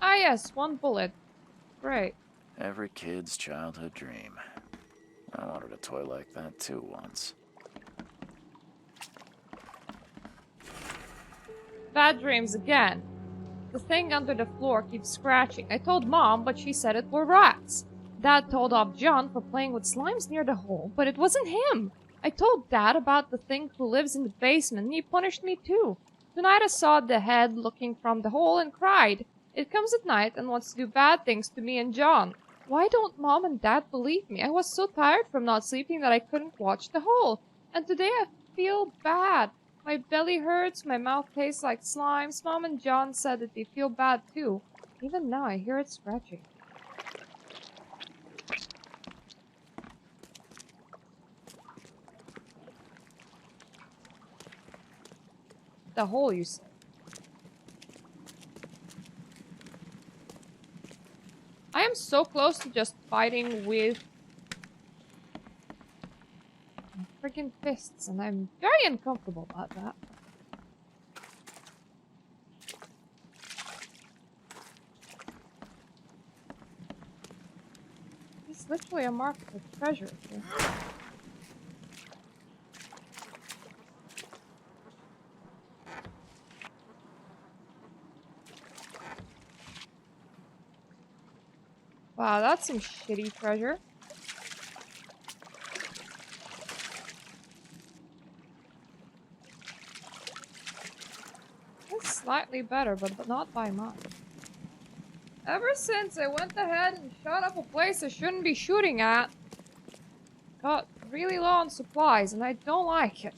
Ah yes, one bullet. Great. Every kid's childhood dream. I wanted a toy like that too once. Bad dreams again. The thing under the floor keeps scratching. I told Mom, but she said it were rats. Dad told off John for playing with slimes near the hole, but it wasn't him. I told Dad about the thing who lives in the basement, and he punished me too. Tonight I saw the head looking from the hole and cried. It comes at night and wants to do bad things to me and John. Why don't Mom and Dad believe me? I was so tired from not sleeping that I couldn't watch the hole. And today I feel bad. My belly hurts, my mouth tastes like slimes. Mom and John said that they feel bad too. Even now I hear it scratching. The hole, you said. I am so close to just fighting with my freaking fists, and I'm very uncomfortable about that. It's literally a mark for treasure here. Wow, that's some shitty treasure. It's slightly better, but not by much. Ever since I went ahead and shot up a place I shouldn't be shooting at, got really low on supplies, and I don't like it.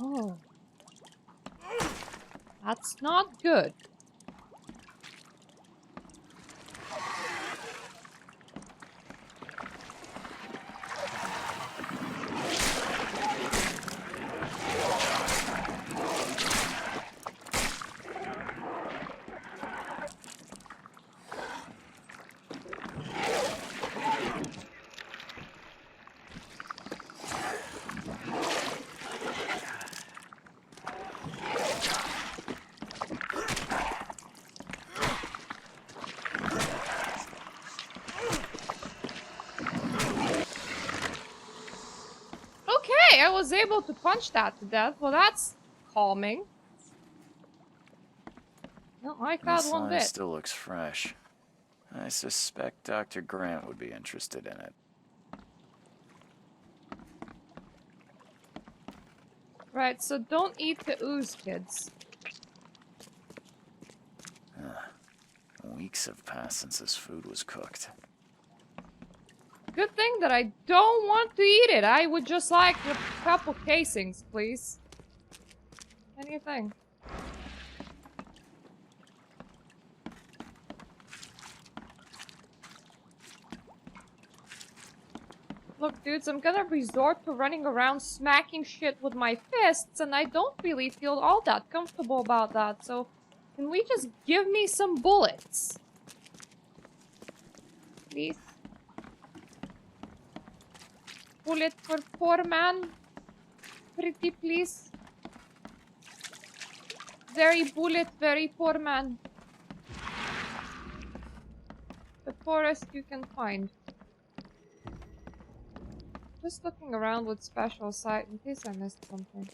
Oh. That's not good. was able to punch that to death. Well, that's calming. Don't like that This one line bit. still looks fresh. I suspect Dr. Grant would be interested in it. Right, so don't eat the ooze, kids. Weeks have passed since this food was cooked. Good thing that I don't want to eat it. I would just like a couple casings, please. Anything. Look, dudes, I'm gonna resort to running around smacking shit with my fists, and I don't really feel all that comfortable about that, so can we just give me some bullets? Please? Bullet for poor man? Pretty please? Very bullet, very poor man. The poorest you can find. Just looking around with special sight in case I missed something.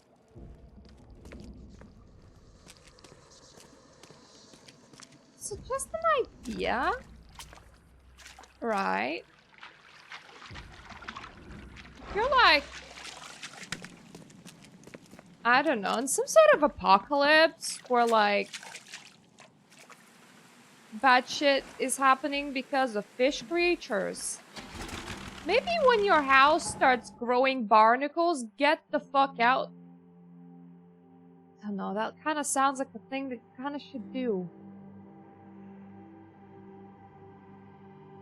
So just an idea. Right. You're like, I don't know, in some sort of apocalypse where like bad shit is happening because of fish creatures. Maybe when your house starts growing barnacles, get the fuck out. I don't know, that kind of sounds like a thing that you kind of should do.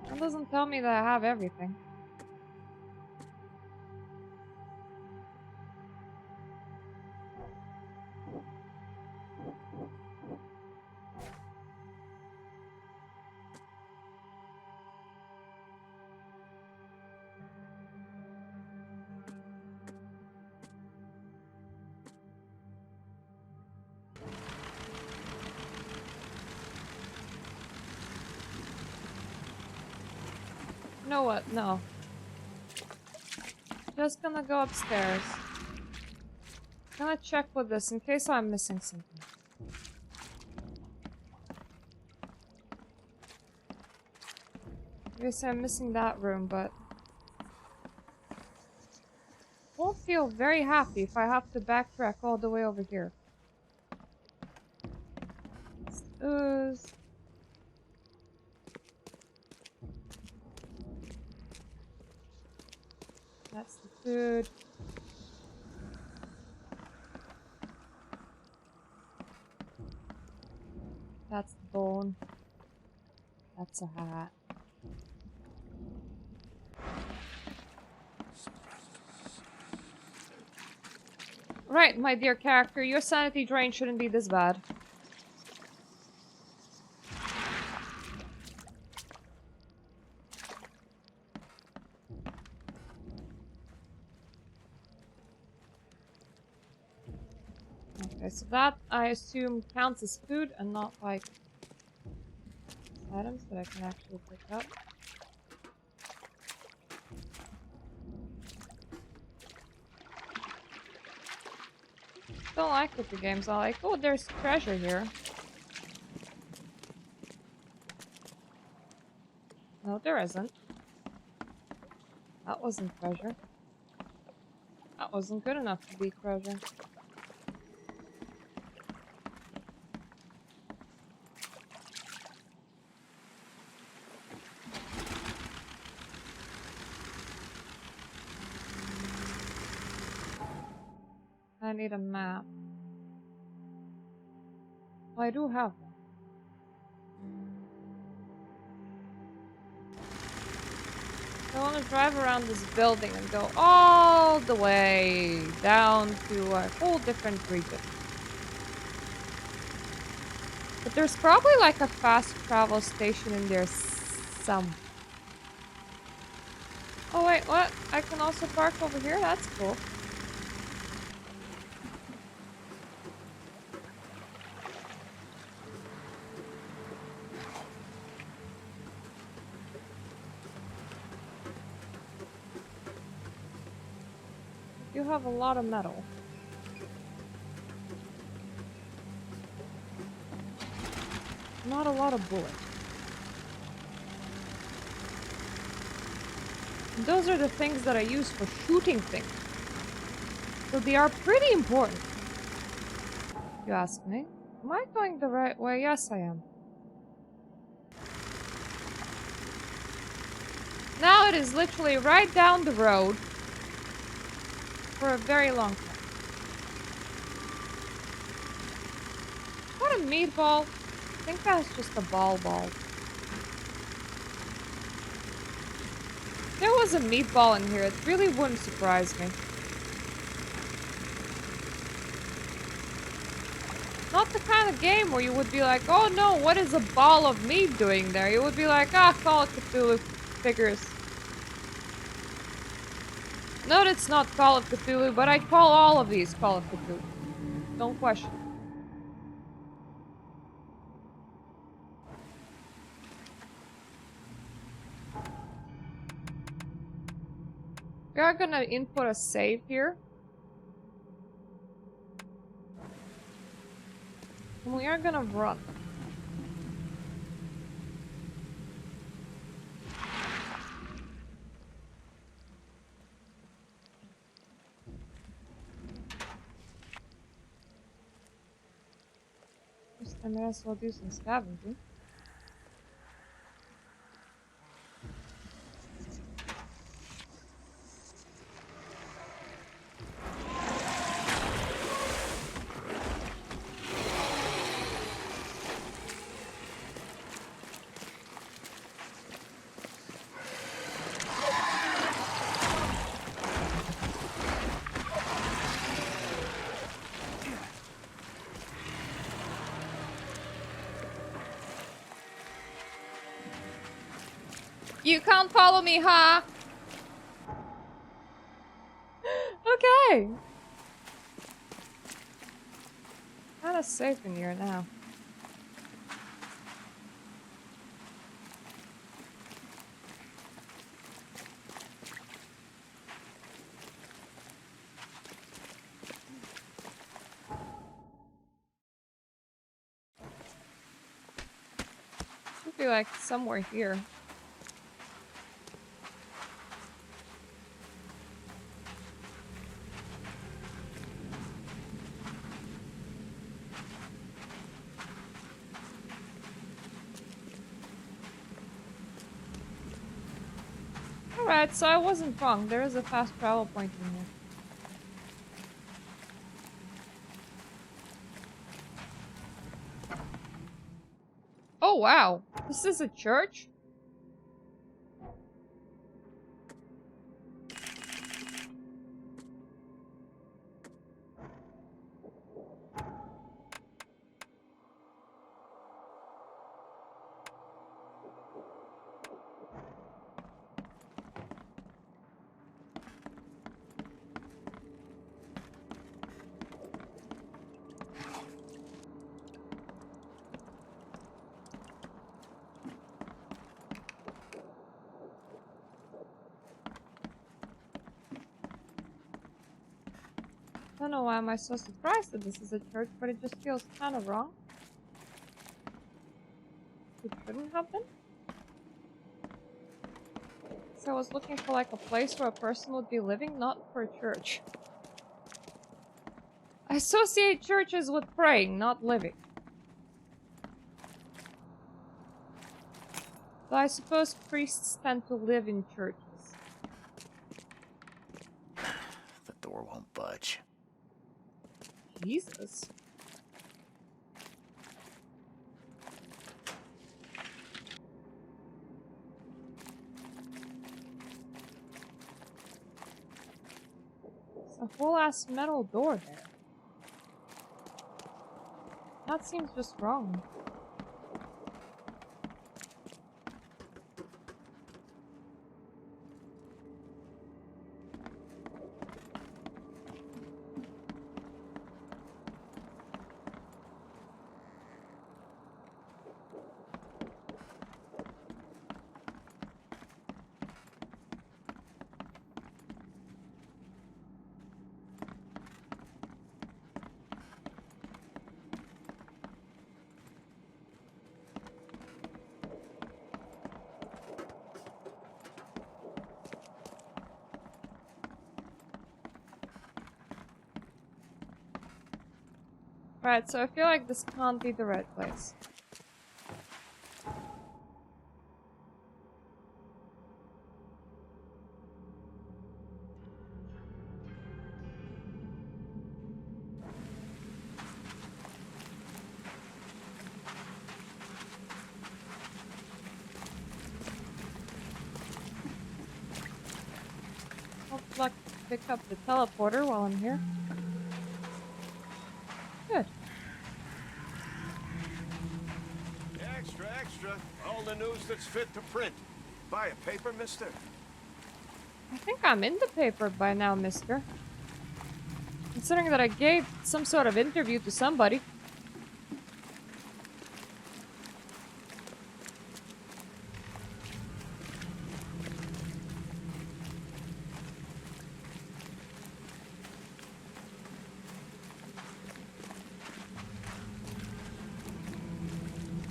That doesn't tell me that I have everything. You know what? No. Just gonna go upstairs. Gonna check with this in case I'm missing something. I guess I'm missing that room, but won't feel very happy if I have to backtrack all the way over here. Ooze. That's the food. That's the bone. That's a hat. Right, my dear character, your sanity drain shouldn't be this bad. Okay, so that, I assume, counts as food and not, like, items that I can actually pick up. Don't like it, the games are like, oh, there's treasure here. No, there isn't. That wasn't treasure. That wasn't good enough to be treasure. I need a map. Well, I do have one. I want to drive around this building and go all the way down to a whole different region. But there's probably like a fast travel station in there some. Oh wait, what? I can also park over here? That's cool. You you have a lot of metal. Not a lot of bullets. And those are the things that I use for shooting things. So they are pretty important. You ask me? Am I going the right way? Yes, I am. Now it is literally right down the road for a very long time. What a meatball. I think that's just a ball. If there was a meatball in here, it really wouldn't surprise me. Not the kind of game where you would be like, oh no, what is a ball of meat doing there? You would be like, ah, Call of Cthulhu figures. No, it's not Call of Cthulhu, but I call all of these Call of Cthulhu. Don't question. We are gonna input a save here. And we are gonna run. I may as well do some scavenging. You can't follow me, huh? Okay. Kinda safe in here now. Should be like somewhere here. Alright, so I wasn't wrong. There is a fast travel point in here. Oh wow, this is a church? I don't know why am I so surprised that this is a church, but it just feels kind of wrong. It shouldn't have been. So I was looking for like a place where a person would be living, not for a church. I associate churches with praying, not living. So I suppose priests tend to live in churches. The door won't budge. Jesus. It's a whole ass metal door there. That seems just wrong. Right, so I feel like this can't be the right place. I'll like pick up the teleporter while I'm here. Good. Extra, extra. All the news that's fit to print. Buy a paper, mister? I think I'm in the paper by now, mister. Considering that I gave some sort of interview to somebody.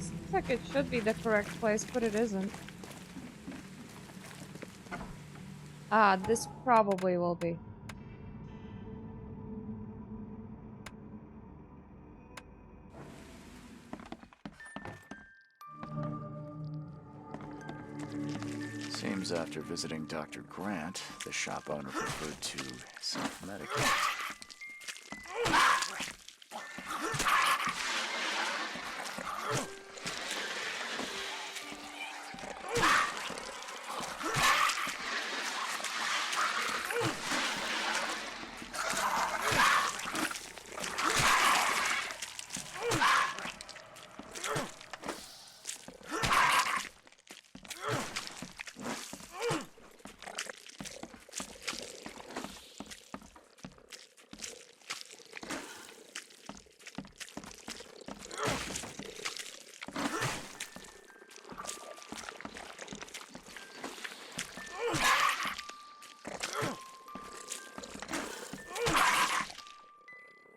Seems like it should be the correct place, but it isn't. Ah, this probably will be. Seems after visiting Dr. Grant, the shop owner preferred to self-medicate.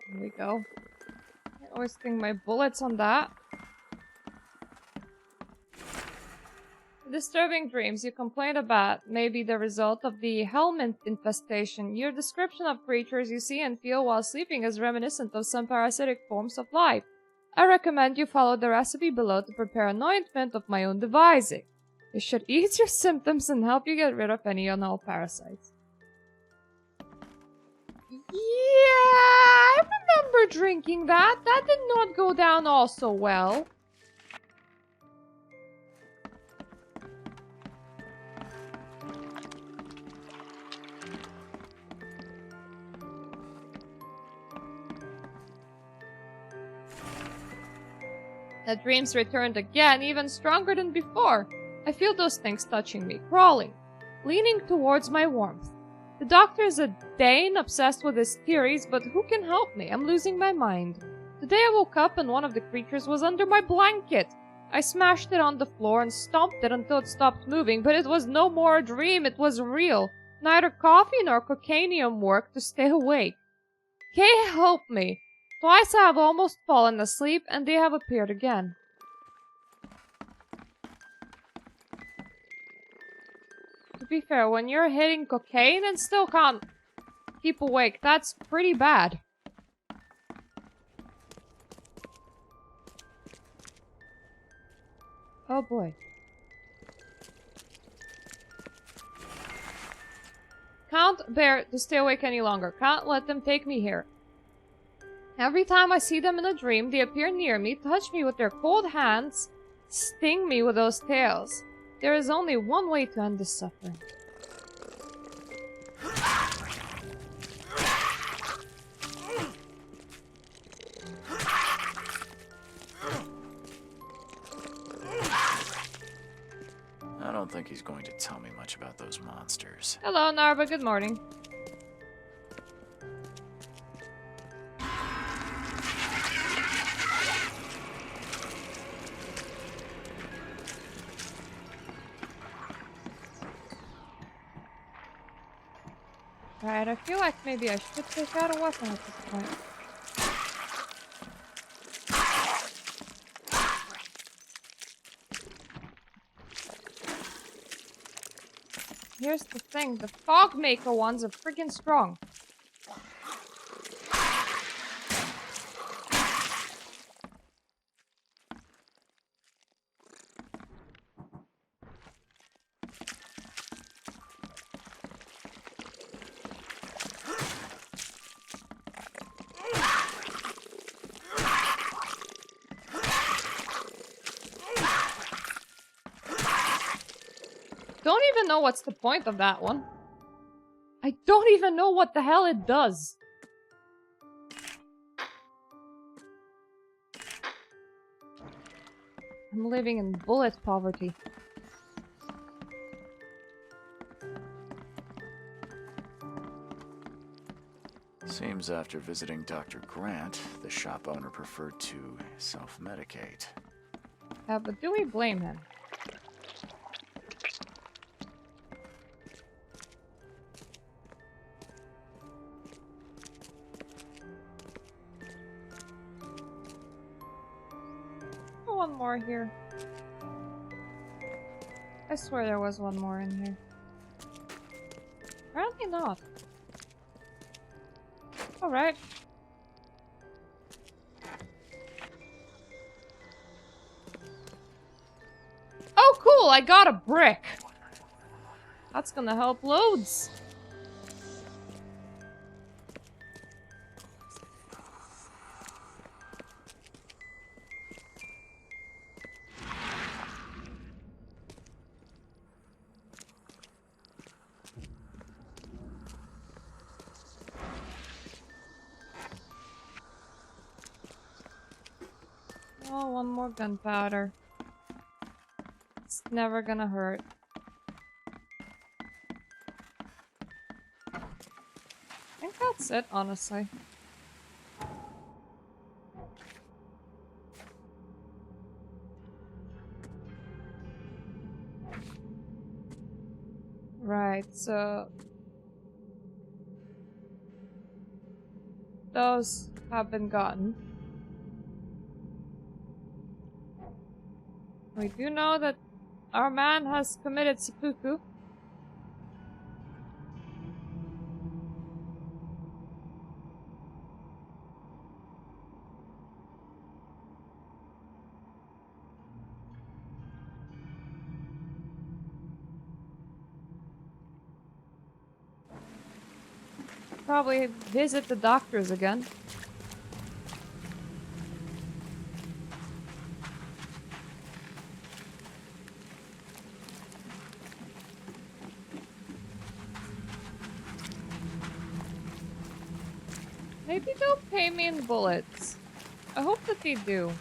There we go. Can't wasting my bullets on that. Disturbing dreams you complained about may be the result of the helminth infestation. Your description of creatures you see and feel while sleeping is reminiscent of some parasitic forms of life. I recommend you follow the recipe below to prepare an ointment of my own devising. It should ease your symptoms and help you get rid of any and all parasites. Yeah, I remember drinking that. That did not go down all so well. The dreams returned again, even stronger than before. I feel those things touching me, crawling, leaning towards my warmth. The doctor is a Dane obsessed with his theories, but who can help me? I'm losing my mind. Today I woke up and one of the creatures was under my blanket. I smashed it on the floor and stomped it until it stopped moving, but it was no more a dream, it was real. Neither coffee nor cocainium worked to stay awake. Kay, help me! Twice I have almost fallen asleep, and they have appeared again. To be fair, when you're hitting cocaine and still can't keep awake, that's pretty bad. Oh boy. Can't bear to stay awake any longer. Can't let them take me here. Every time I see them in a dream, they appear near me, touch me with their cold hands, sting me with those tails. There is only one way to end this suffering. I don't think he's going to tell me much about those monsters. Hello, Narva. Good morning. Right, I feel like maybe I should take out a weapon at this point. Here's the thing, the fog maker ones are freaking strong. don't even know what's the point of that one. I don't even know what the hell it does. I'm living in bullet poverty. Seems after visiting Dr. Grant, the shop owner preferred to self-medicate. But do we blame him? Oh, one more here. I swear there was one more in here. Apparently not. Alright. Oh, cool! I got a brick! That's gonna help loads. Oh, one more gunpowder. It's never gonna hurt. I think that's it, honestly. Right, so... those have been gotten. We do know that our man has committed seppuku. Probably visit the doctors again. Maybe they'll pay me in bullets. I hope that they do.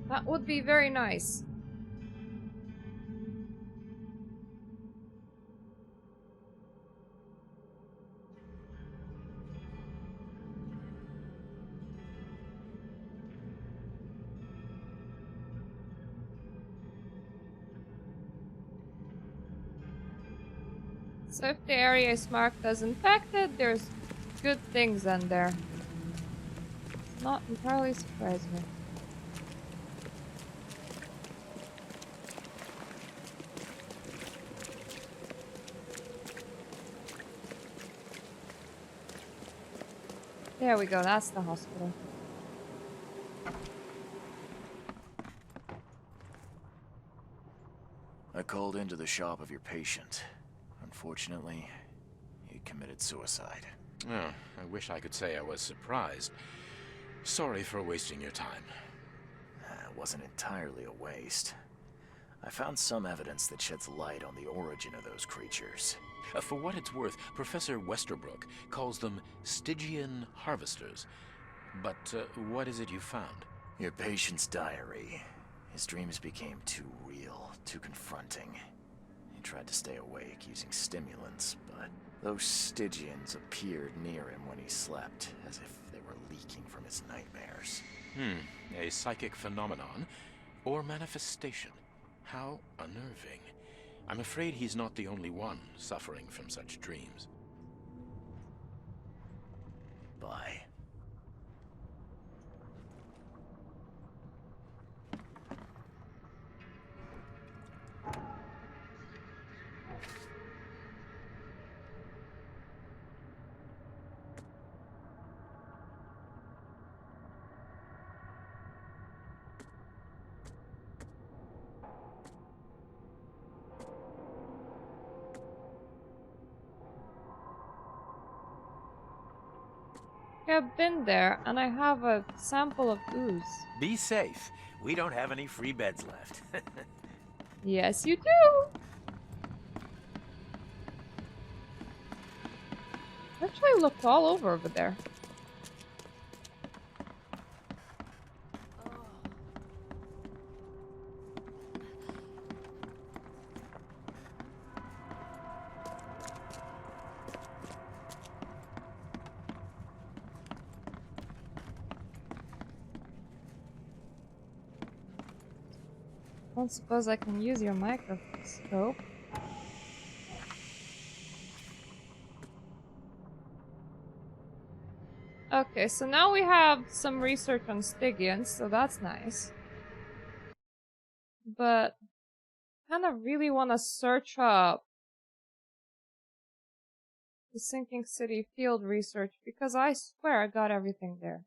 That would be very nice. So if the area is marked as infected, there's good things in there. It's not entirely surprising me. There we go, that's the hospital. I called into the shop of your patient. Unfortunately, he committed suicide. Oh, I wish I could say I was surprised. Sorry for wasting your time. It wasn't entirely a waste. I found some evidence that sheds light on the origin of those creatures. For what it's worth, Professor Westerbrook calls them Stygian harvesters. But what is it you found? Your patient's diary. His dreams became too real, too confronting. He tried to stay awake using stimulants, but those Stygians appeared near him when he slept, as if they were leaking from his nightmares. A psychic phenomenon or manifestation. How unnerving. I'm afraid he's not the only one suffering from such dreams. Bye. I've been there, and I have a sample of ooze. Be safe. We don't have any free beds left. Yes, you do! Actually, I looked all over there. I don't suppose I can use your microscope. Okay, so now we have some research on Stygians, so that's nice. But I kind of really want to search up the Sinking City field research because I swear I got everything there.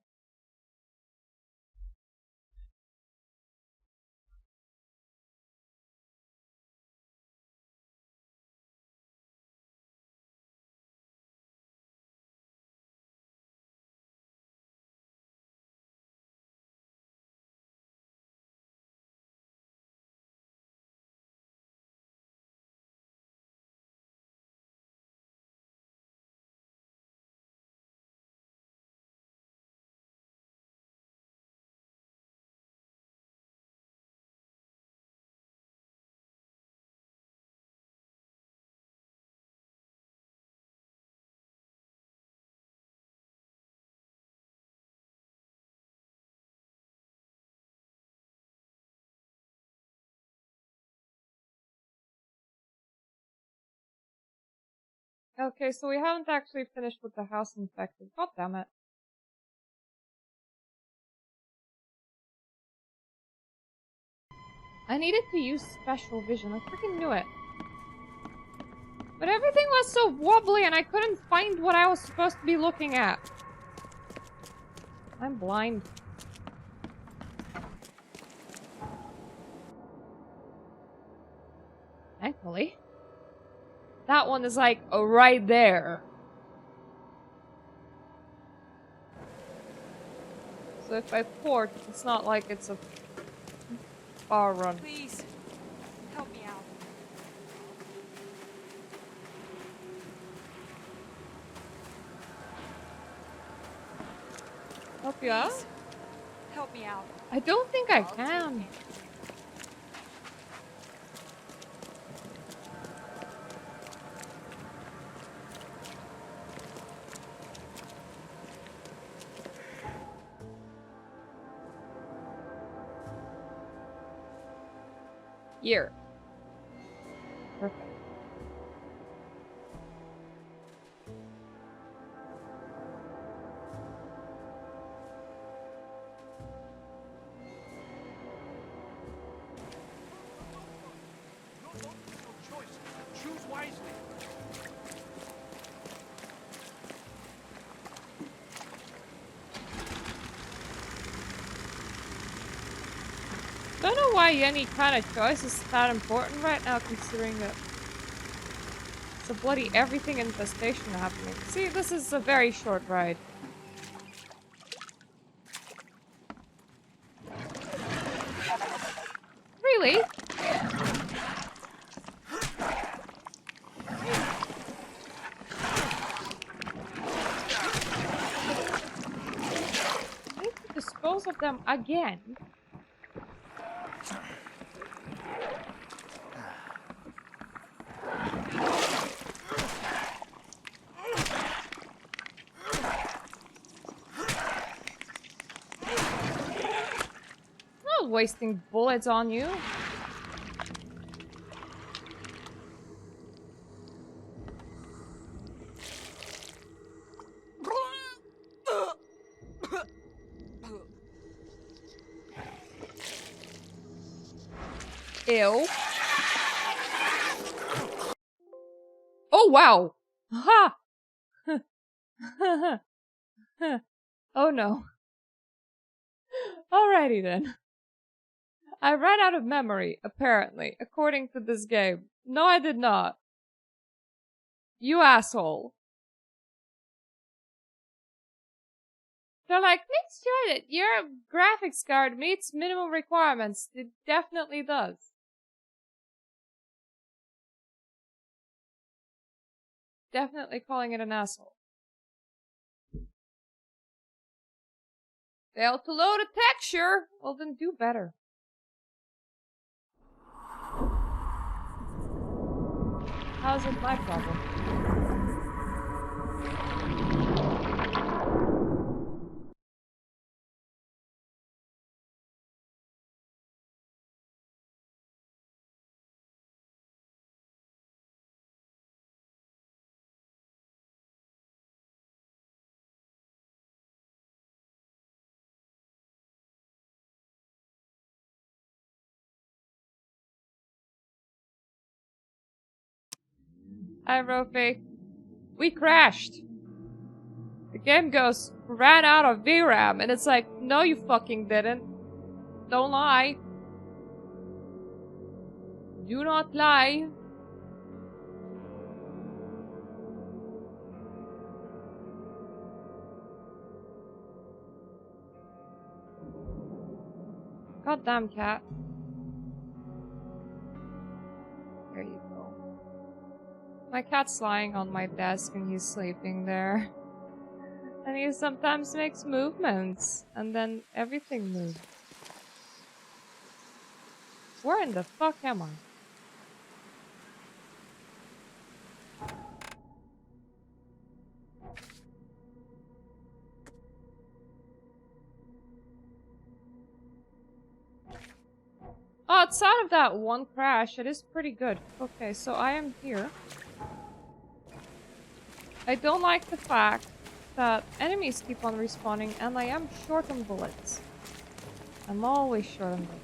Okay, so we haven't actually finished with the house infected. God damn it. I needed to use special vision. I freaking knew it. But everything was so wobbly and I couldn't find what I was supposed to be looking at. I'm blind. Thankfully. That one is like right there. So if I port, it's not like it's a far run. Please, help me out. Help you out? Help me out. I don't think I can. Here. Perfect. Choose wisely. Don't know why any kind of choice is that important right now, considering that it's a bloody everything infestation happening. See, this is a very short ride. Really? I need to dispose of them again. Not wasting bullets on you. Ew. Oh, wow. Ha! Oh, no. Alrighty then. I ran out of memory, apparently, according to this game. No, I did not. You asshole. They're like, make sure that your graphics card meets minimum requirements. It definitely does. Definitely calling it an asshole. Failed to load a texture? Well, then do better. How's it my problem? Hi, Rofi. We crashed. The game goes, ran out of VRAM, and it's like, no you fucking didn't. Don't lie. Do not lie. Goddamn cat. There you go. My cat's lying on my desk and he's sleeping there. And he sometimes makes movements, and then everything moves. Where in the fuck am I? Oh, outside of that one crash, it is pretty good. Okay, so I am here. I don't like the fact that enemies keep on respawning, and I am short on bullets. I'm always short on bullets.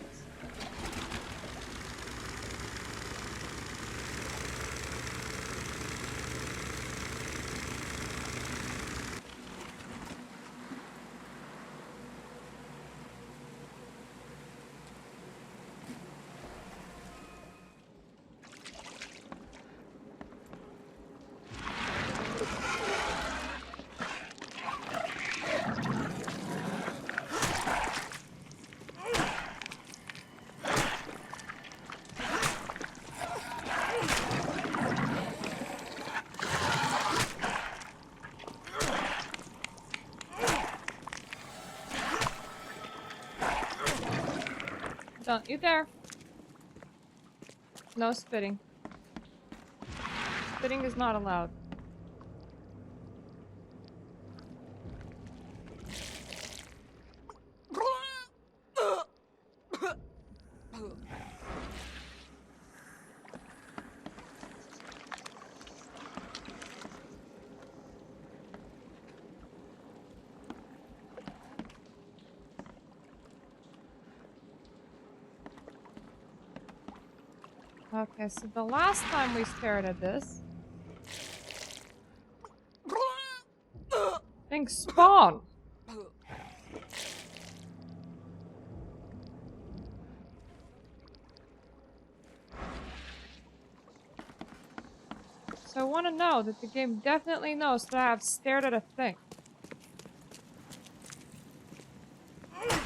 Don't you dare. No spitting. Spitting is not allowed. Okay, so the last time we stared at this, things spawn. So I want to know that the game definitely knows that I have stared at a thing. I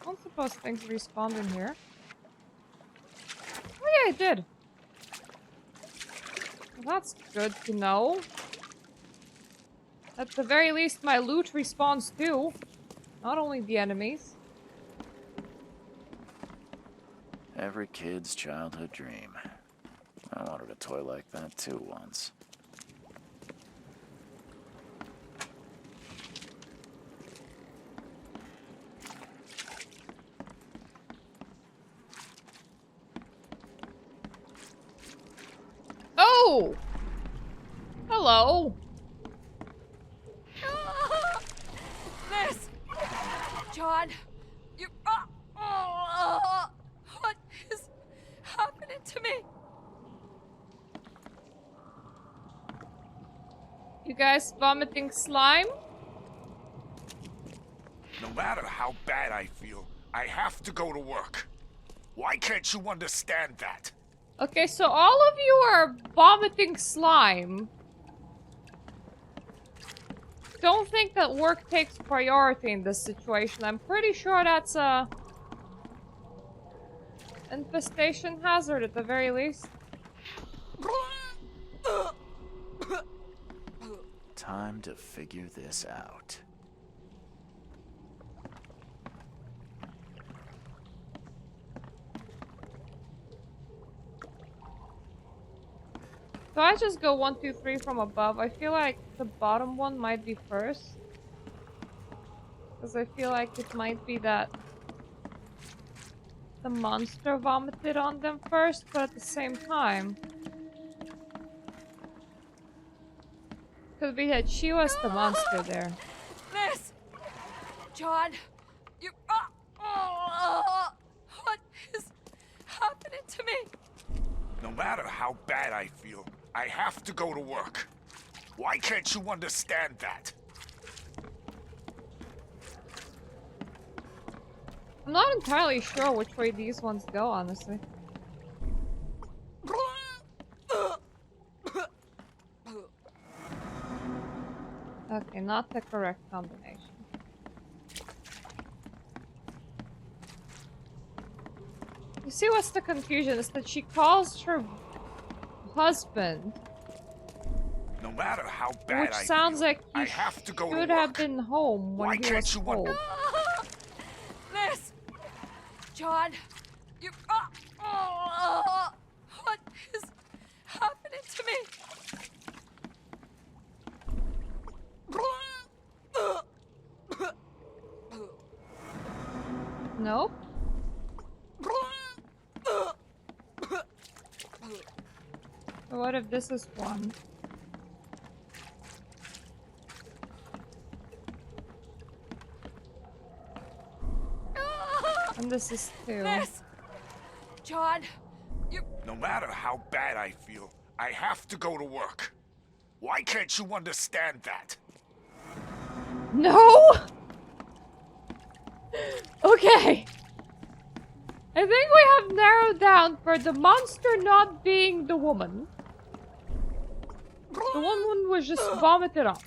don't suppose things respawned in here. I did. Well, that's good to know. At the very least, my loot respawns too. Not only the enemies. Every kid's childhood dream. I wanted a toy like that too once. Oh! Hello! Liz! John! You... what is happening to me? You guys vomiting slime? No matter how bad I feel, I have to go to work. Why can't you understand that? Okay, so all of you are vomiting slime. don't think that work takes priority in this situation. I'm pretty sure that's a infestation hazard at the very least. Time to figure this out. So I just go 1, 2, 3 from above. I feel like the bottom one might be first. Because I feel like it might be that the monster vomited on them first, but at the same time, could be that she was the monster there. Liz! John! You... what is happening to me? No matter how bad I feel, I have to go to work. Why can't you understand that? I'm not entirely sure which way these ones go, honestly. Okay, not the correct combination. You see what's the confusion? Is that she calls her husband. No matter how bad Which sounds like he I have to go to should work. have been home when Why he can't was you told. Liz! John! You... what is happening to me? Nope. So what if this is 1? And this is 2. Liz! John! You... No matter how bad I feel, I have to go to work. Why can't you understand that? No! Okay. I think we have narrowed down for the monster not being the woman. The woman was just vomited up.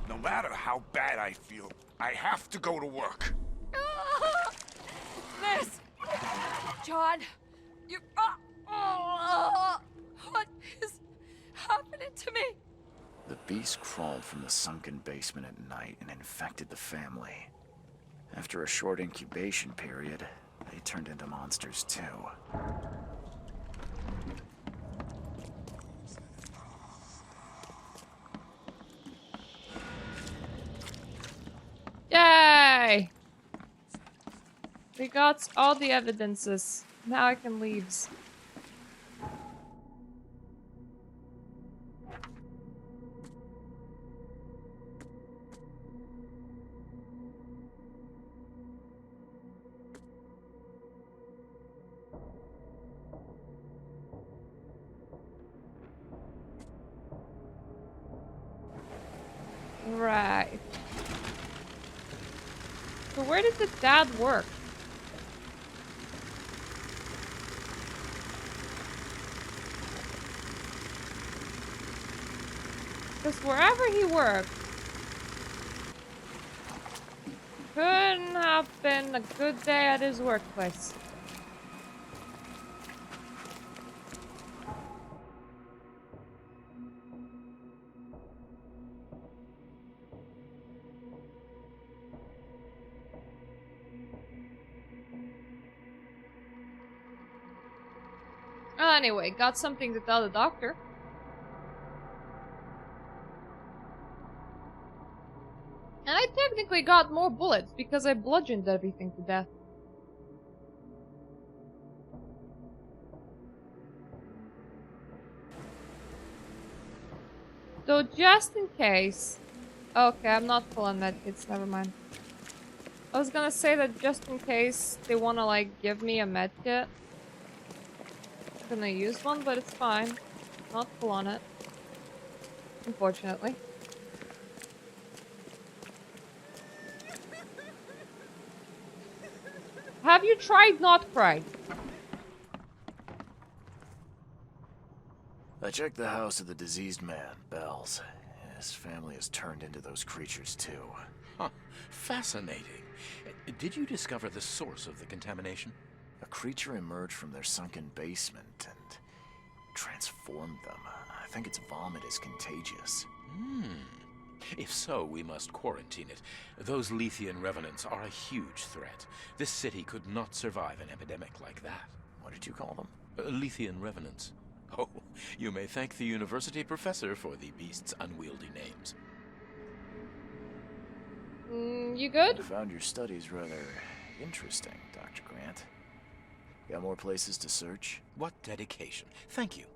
No matter how bad I feel, I have to go to work. Liz! John! You... what is happening to me? The beast crawled from the sunken basement at night and infected the family. After a short incubation period, they turned into monsters too. Yay! We got all the evidences. Now I can leave. Right. So where did the dad work? Because wherever he worked, couldn't have been a good day at his workplace. Anyway, got something to tell the doctor. And I technically got more bullets because I bludgeoned everything to death. So just in case... Okay, I'm not full on medkits, never mind. I was gonna say that just in case they wanna like give me a medkit. I'm gonna use one, but it's fine. Not full on it. Unfortunately. Have you tried not crying? I checked the house of the diseased man, Bells. His family has turned into those creatures too. Huh. Fascinating. Did you discover the source of the contamination? A creature emerged from their sunken basement and transformed them. I think its vomit is contagious. If so, we must quarantine it. Those Lethian revenants are a huge threat. This city could not survive an epidemic like that. What did you call them? Lethian revenants. Oh, you may thank the university professor for the beast's unwieldy names. You good? I found your studies rather interesting, Dr. Grant. Got more places to search? What dedication. Thank you.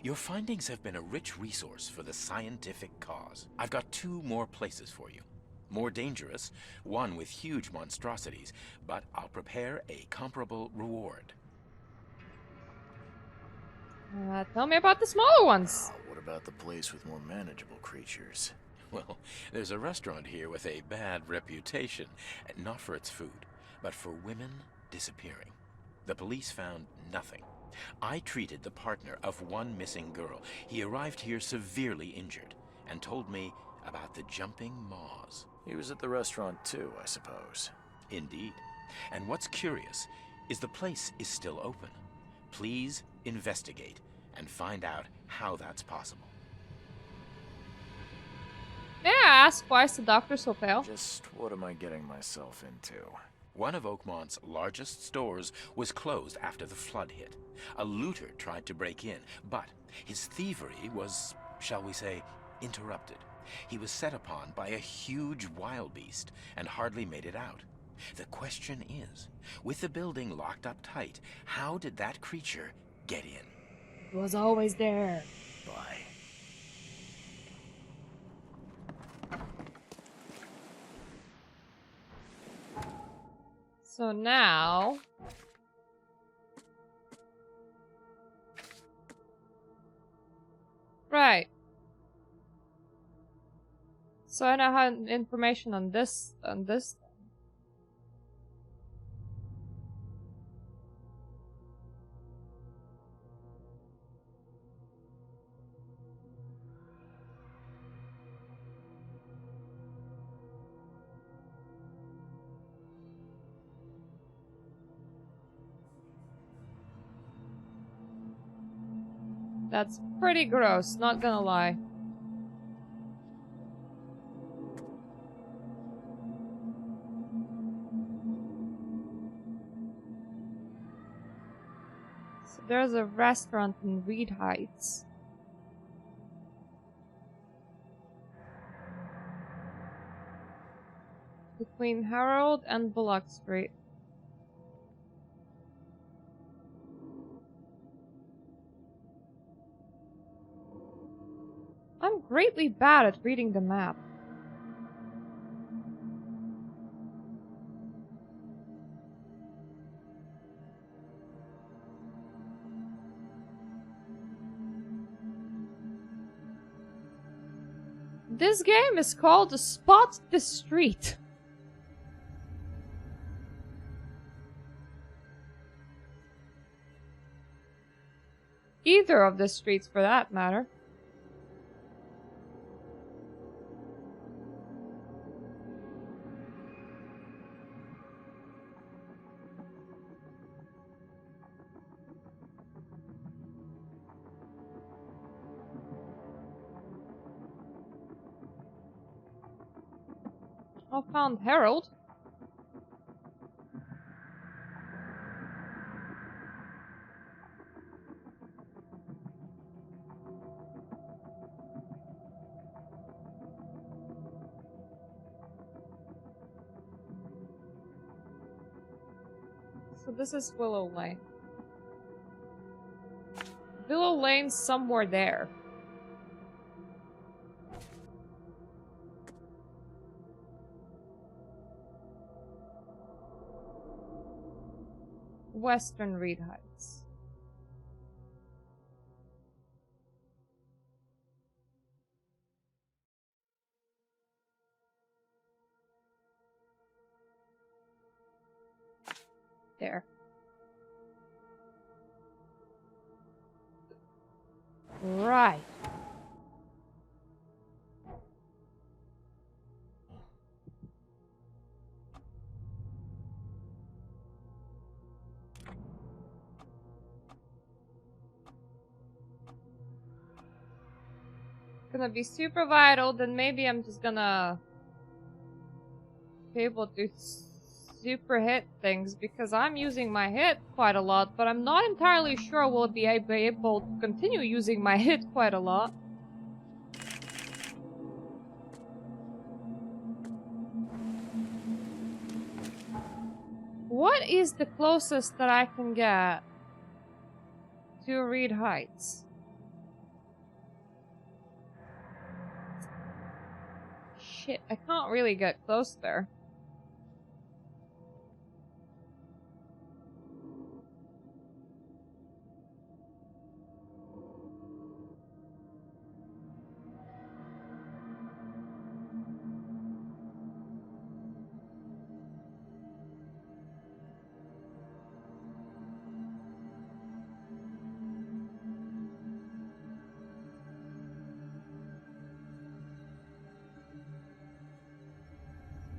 Your findings have been a rich resource for the scientific cause. I've got 2 more places for you. More dangerous, one with huge monstrosities, but I'll prepare a comparable reward. Tell me about the smaller ones. What about the place with more manageable creatures? Well, there's a restaurant here with a bad reputation, not for its food, but for women disappearing. The police found nothing. I treated the partner of one missing girl. He arrived here severely injured and told me about the jumping maws. He was at the restaurant too, I suppose. Indeed. And what's curious is the place is still open. Please investigate and find out how that's possible. May I ask why is the doctor so pale? Just what am I getting myself into? One of Oakmont's largest stores was closed after the flood hit. A looter tried to break in, but his thievery was, shall we say, interrupted. He was set upon by a huge wild beast and hardly made it out. The question is, with the building locked up tight, how did that creature get in? It was always there. Bye. So now... Right. So I now have information on this, That's pretty gross, not gonna lie. So there's a restaurant in Reed Heights. Between Harold and Bullock Street. I'm greatly bad at reading the map. This game is called Spot the Street. Either of the streets for that matter. I found Harold. So this is Willow Lane. Willow Lane's somewhere there. Western Reed Heights. There. Right. Gonna be super vital, then maybe I'm just gonna be able to super hit things because I'm using my hit quite a lot, but I'm not entirely sure we'll be able to continue using my hit quite a lot. What is the closest that I can get to Reed Heights? Shit, I can't really get close there.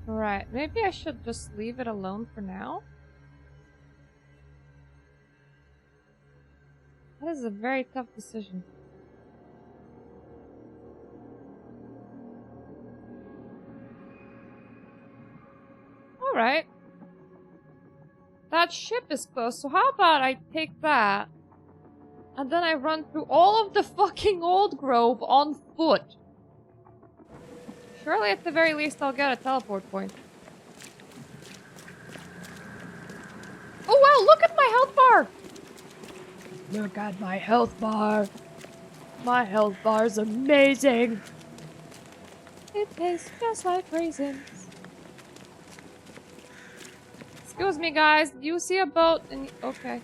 Right, maybe I should just leave it alone for now. That is a very tough decision. Alright. That ship is close, so how about I take that and then I run through all of the fucking Old Grove on foot. Surely at the very least I'll get a teleport point. Oh wow, look at my health bar! Look at my health bar. My health bar's amazing. It tastes just like raisins. Excuse me guys, do you see a boat? Okay.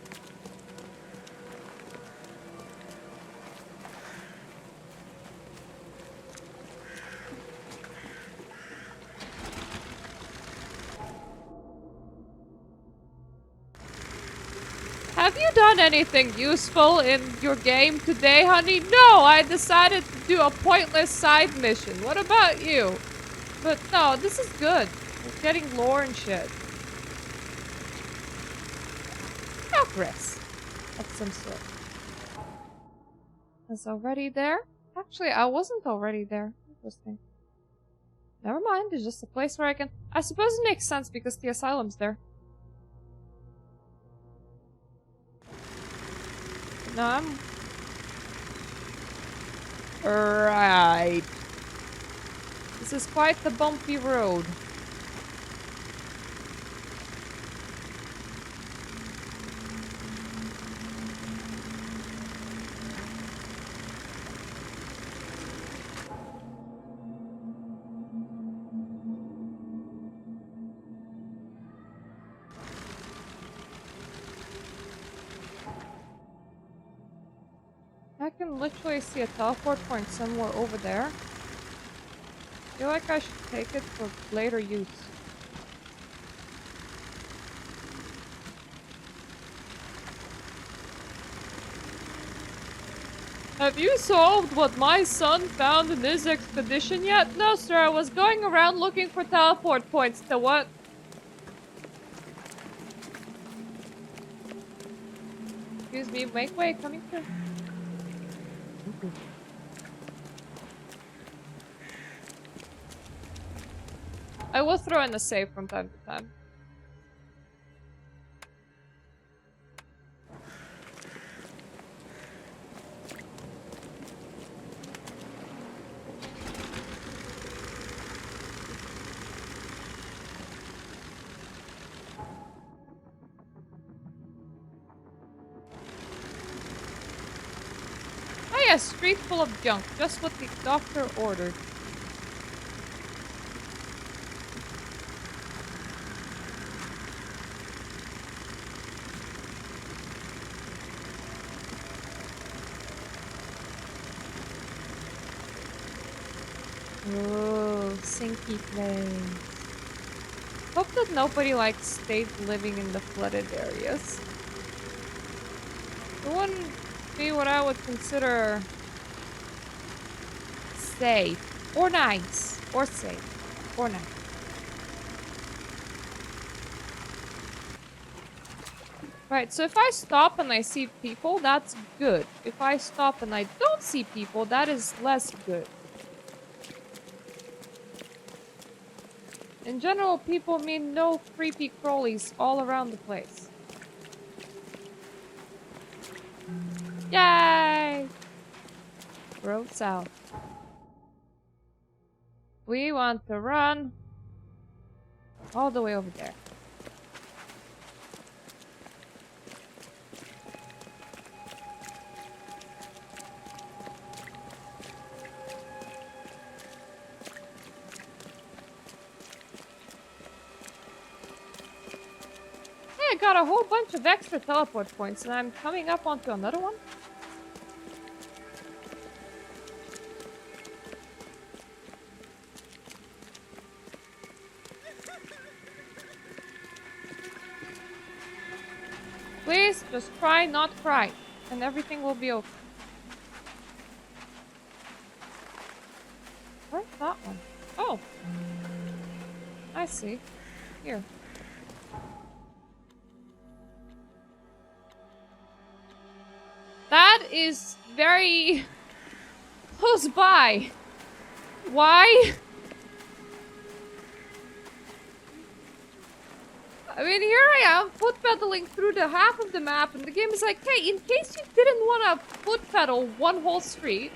Have you done anything useful in your game today, honey? No, I decided to do a pointless side mission. What about you? But no, this is good. We're getting lore and shit. Progress of some sort. I was already there? Actually, I wasn't already there. Interesting. Never mind, it's just a place where I can... I suppose it makes sense because the asylum's there. No, I'm... Right. This is quite the bumpy road. I can literally see a teleport point somewhere over there. I feel like I should take it for later use. Have you solved what my son found in his expedition yet? No, sir. I was going around looking for teleport points. To what? Excuse me. Make way. Coming through. I will throw in the save from time to time. Oh yeah, street full of junk, just what the doctor ordered. Oh, sinky place. Hope that nobody stayed living in the flooded areas. It wouldn't be what I would consider safe. Or nice. Or safe. Or nice. Right, so if I stop and I see people, that's good. If I stop and I don't see people, that is less good. In general, people mean no creepy crawlies all around the place. Yay! Road south. We want to run all the way over there. I got a whole bunch of extra teleport points and I'm coming up onto another one. Please, just try not cry, and everything will be okay. Where's that one? Oh! I see. Here. That is very close by. Why? I mean, here I am, foot pedaling through the half of the map, and the game is like, hey, in case you didn't want to foot pedal one whole street,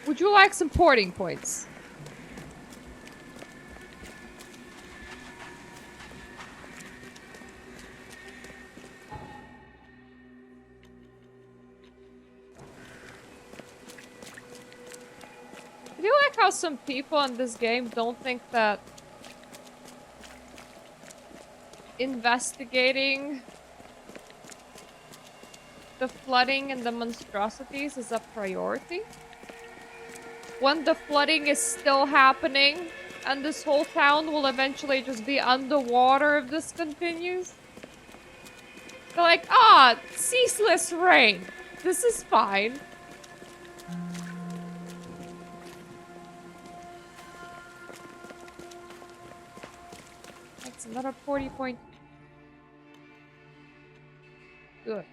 would you like some porting points? I do like how some people in this game don't think that investigating the flooding and the monstrosities is a priority. When the flooding is still happening and this whole town will eventually just be underwater if this continues. They're like, ah, ceaseless rain. This is fine. That's another 40 point. Good.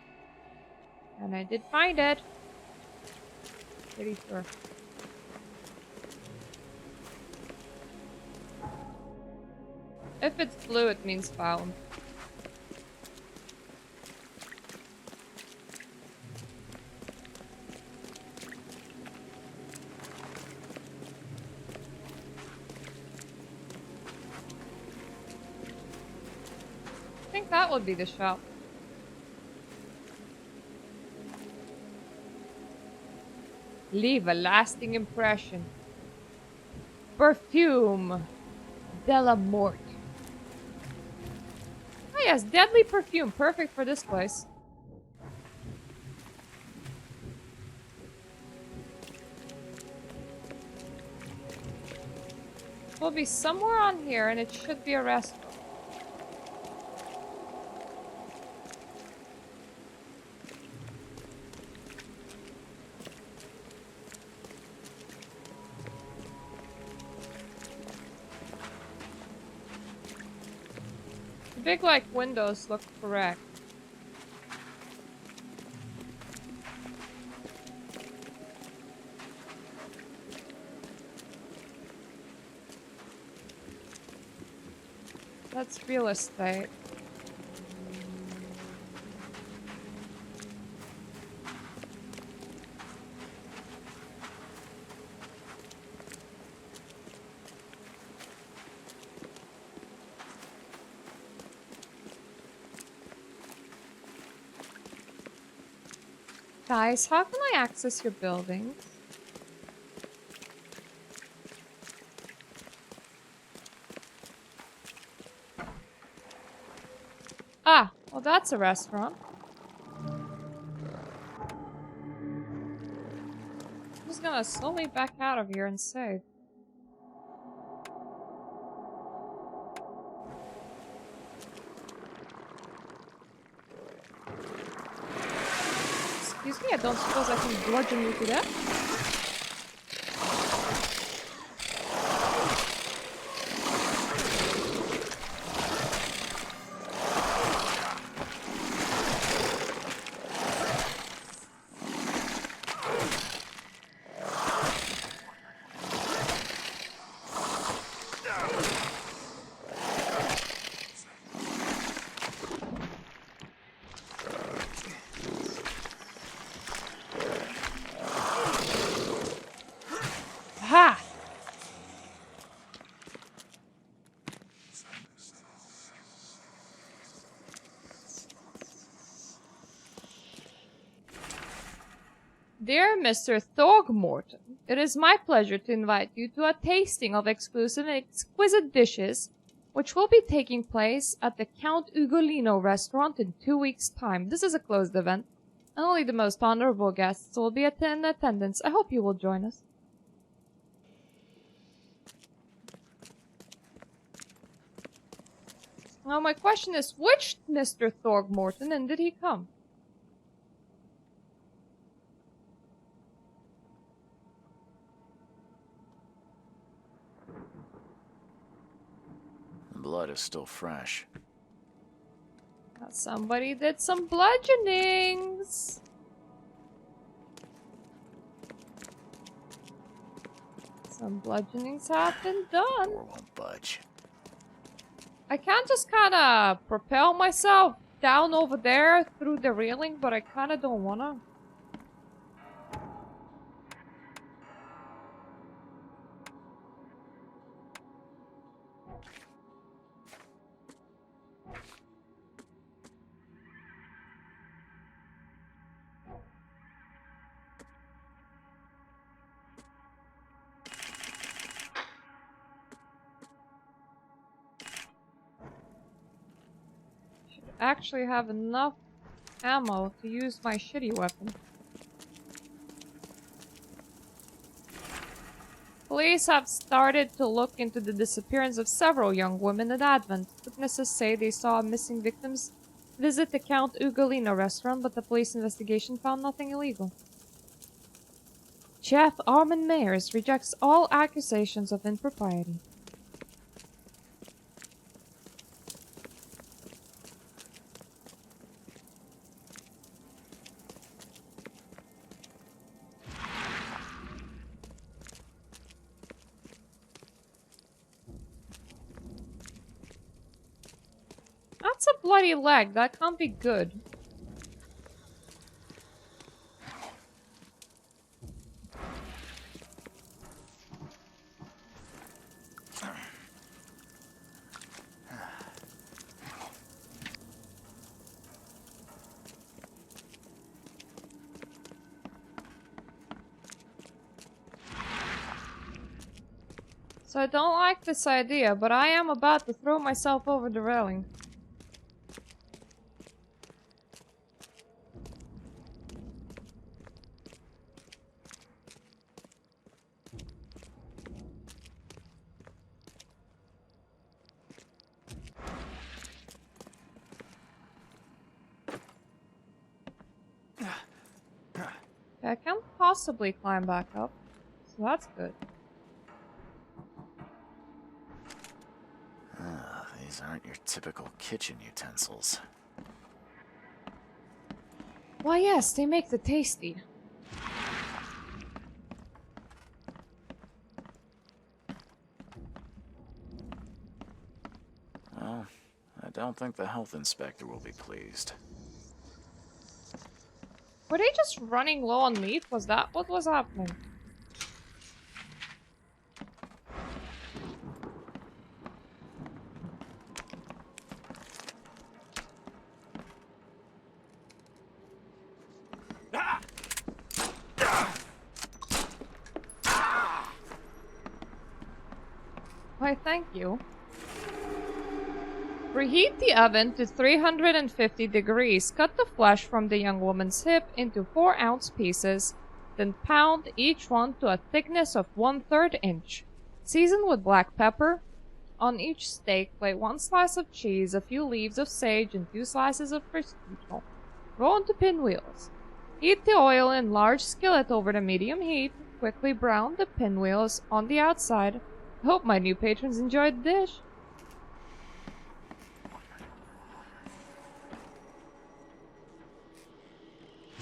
And I did find it. Pretty sure. If it's blue, it means found. I think that would be the shop. Leave a lasting impression. Perfume de la Mort. Oh yes, deadly perfume. Perfect for this place. Will be somewhere on here and it should be a restaurant. Big, like, windows look correct. That's real estate. Guys, how can I access your buildings? Ah, well that's a restaurant. I'm just gonna slowly back out of here and save. Excuse Yeah, don't suppose I can bludgeon you to death? Ha! Dear Mr. Thorgmorton, it is my pleasure to invite you to a tasting of exclusive and exquisite dishes, which will be taking place at the Count Ugolino restaurant in 2 weeks' time. This is a closed event, and only the most honorable guests will be in attendance. I hope you will join us. Now my question is, which Mr. Thorgmorton, and did he come? The blood is still fresh. Somebody did some bludgeonings. Some bludgeonings have been done. Door won't budge. I can't just kind of propel myself down over there through the railing, but I kind of don't want to. Actually have enough ammo to use my shitty weapon. Police have started to look into the disappearance of several young women at Advent. Witnesses say they saw missing victims visit the Count Ugolino restaurant, but the police investigation found nothing illegal. Chef Armin Meyers rejects all accusations of impropriety. That's a bloody leg. That can't be good. So I don't like this idea, but I am about to throw myself over the railing. I can't possibly climb back up, so that's good. These aren't your typical kitchen utensils. Why yes, they make the tasty. Well, I don't think the health inspector will be pleased. Were they just running low on meat? Was that what was happening? Why, thank you. Reheat the oven to 350 degrees. Cut the flesh from the young woman's hip into 4-ounce pieces, then pound each one to a thickness of 1/3 inch. Season with black pepper. On each steak, lay 1 slice of cheese, a few leaves of sage, and 2 slices of crisco. Roll into pinwheels. Heat the oil in large skillet over the medium heat. Quickly brown the pinwheels on the outside. Hope my new patrons enjoyed the dish.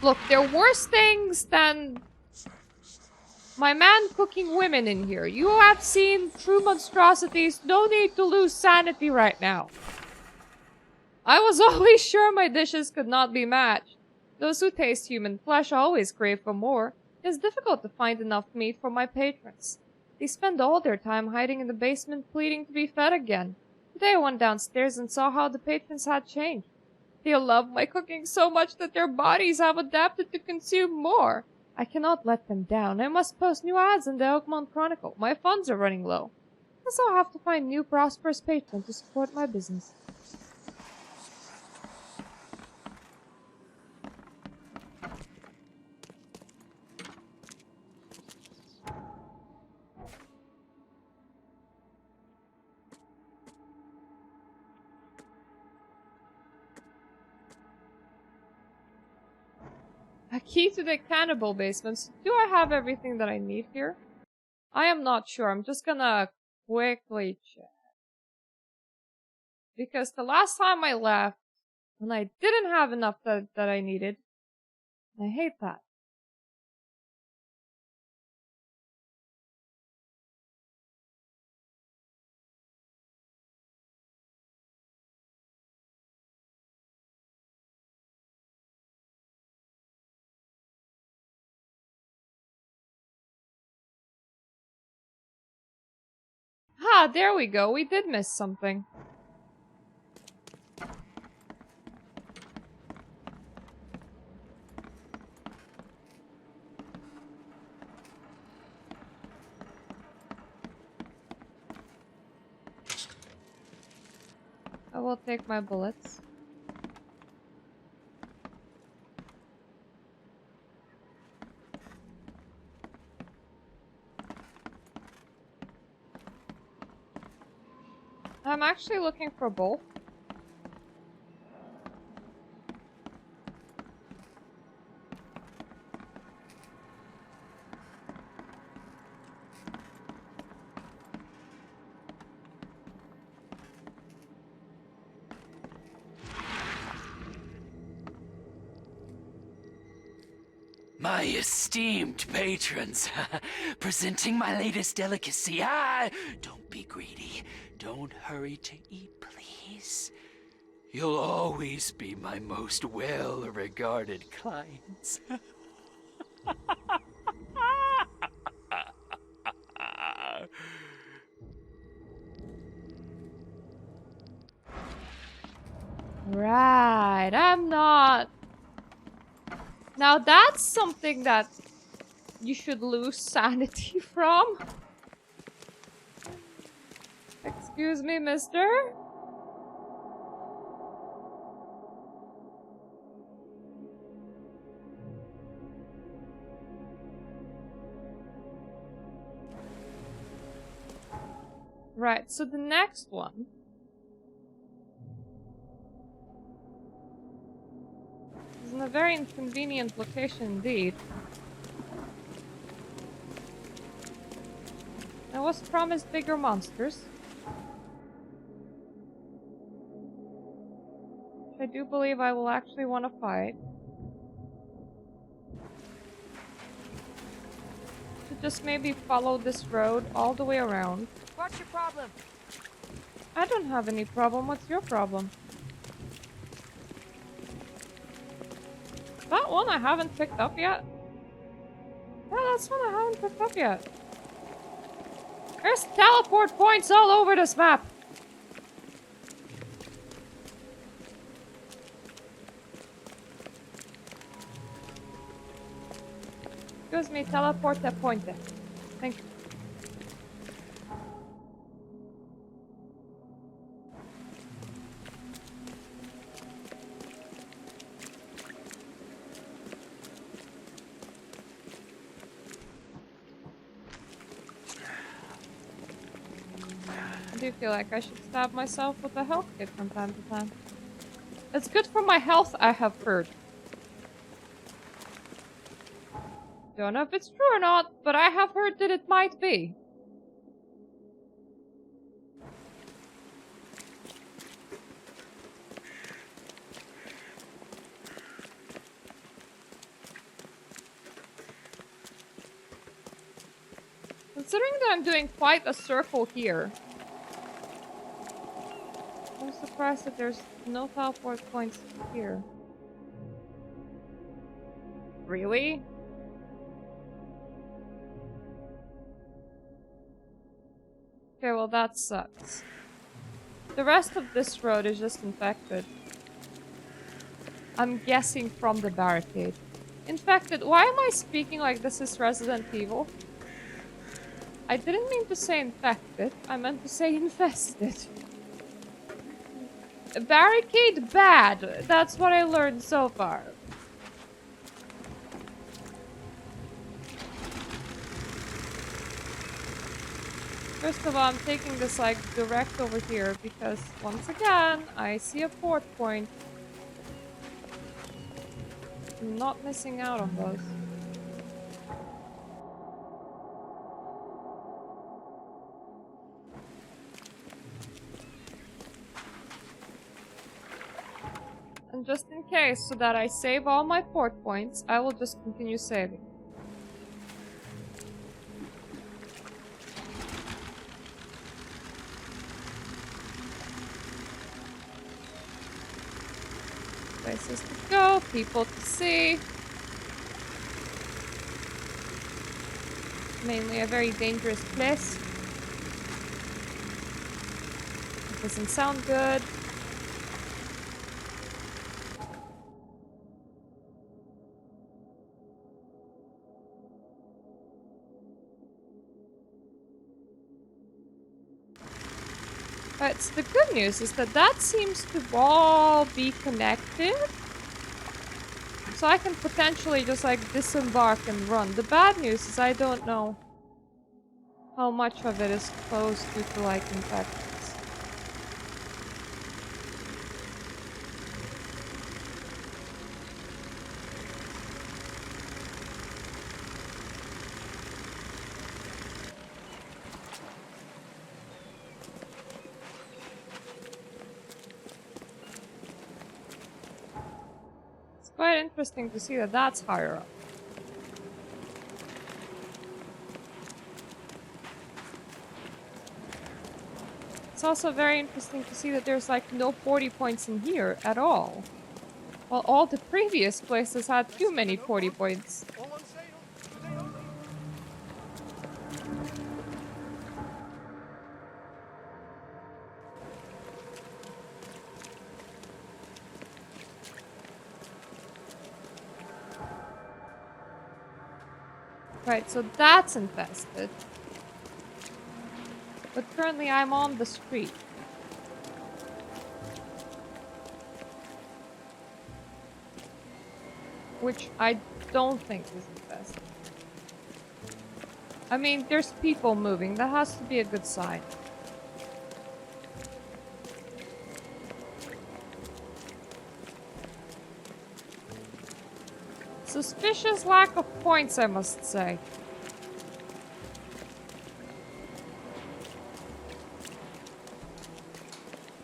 Look, there are worse things than my man cooking women in here. You have seen true monstrosities. No need to lose sanity right now. I was always sure my dishes could not be matched. Those who taste human flesh always crave for more. It is difficult to find enough meat for my patrons. They spend all their time hiding in the basement pleading to be fed again. Today I went downstairs and saw how the patrons had changed. They love my cooking so much that their bodies have adapted to consume more. I cannot let them down. I must post new ads in the Oakmont Chronicle. My funds are running low. Guess I'll have to find new prosperous patrons to support my business. A key to the cannibal basements. Do I have everything that I need here? I am not sure. I'm just gonna quickly check. Because the last time I left, when I didn't have enough that I needed, I hate that. Ah, there we go. We did miss something. I will take my bullets. I'm actually looking for both. My esteemed patrons, presenting my latest delicacy. Don't be greedy. Don't hurry to eat, please. You'll always be my most well-regarded clients. Right, I'm not... Now that's something that you should lose sanity from. Excuse me, mister? Right, so the next one is in a very inconvenient location indeed. I was promised bigger monsters. I do believe I will actually want to fight. To just maybe follow this road all the way around. What's your problem? I don't have any problem. What's your problem? That one I haven't picked up yet? Yeah, that's one I haven't picked up yet. There's teleport points all over this map. Excuse me, teleport that pointer. Thank you. I do feel like I should stab myself with a health kit from time to time. It's good for my health, I have heard. Don't know if it's true or not, but I have heard that it might be. Considering that I'm doing quite a circle here, I'm surprised that there's no teleport points here. Really? Okay, well that sucks. The rest of this road is just infected. I'm guessing from the barricade. Infected? Why am I speaking like this is Resident Evil? I didn't mean to say infected, I meant to say infested. Barricade bad, that's what I learned so far. First of all, I'm taking this like direct over here because once again, I see a port point. I'm not missing out on those. And just in case, so that I save all my port points, I will just continue saving. Places to go, people to see. Mainly a very dangerous place. It doesn't sound good. But the good news is that that seems to all be connected. So I can potentially just like disembark and run. The bad news is I don't know how much of it is closed due to like infections. Quite interesting to see that that's higher up. It's also very interesting to see that there's like no 40 points in here at all. While all the previous places had too many 40 points. Right, so that's infested. But currently I'm on the street. Which I don't think is infested. I mean, there's people moving. That has to be a good sign. Suspicious lack of points, I must say.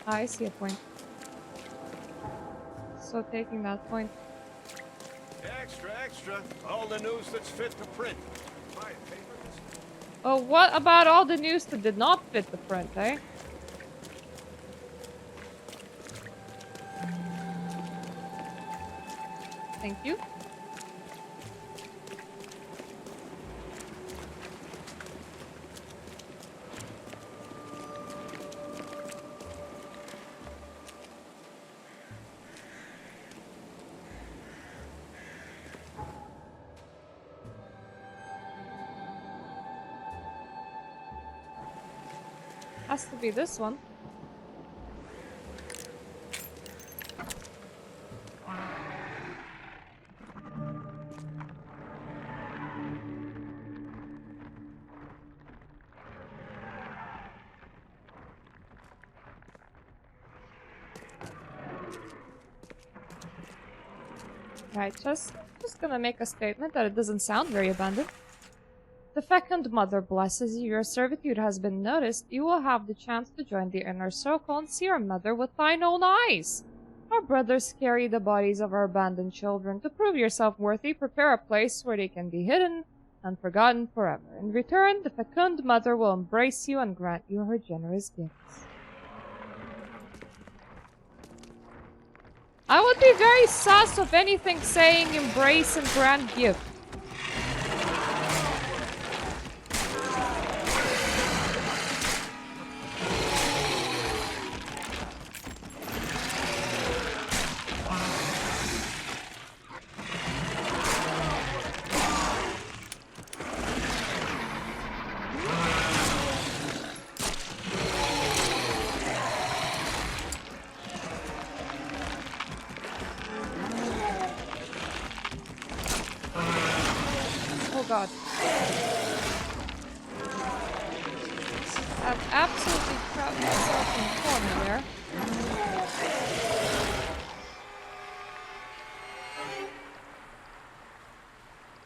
I see a point. So taking that point. Extra, extra. All the news that's fit to print. Oh, what about all the news that did not fit the print, eh? Thank you. Has to be this one. Right, just just gonna make a statement that it doesn't sound very abundant. The Fecund Mother blesses you. Your servitude has been noticed. You will have the chance to join the inner circle and see your mother with thine own eyes. Our brothers carry the bodies of our abandoned children. To prove yourself worthy, prepare a place where they can be hidden and forgotten forever. In return, the Fecund Mother will embrace you and grant you her generous gifts. I would be very sus of anything saying embrace and grant gift. God. I've absolutely trapped myself in the corner there.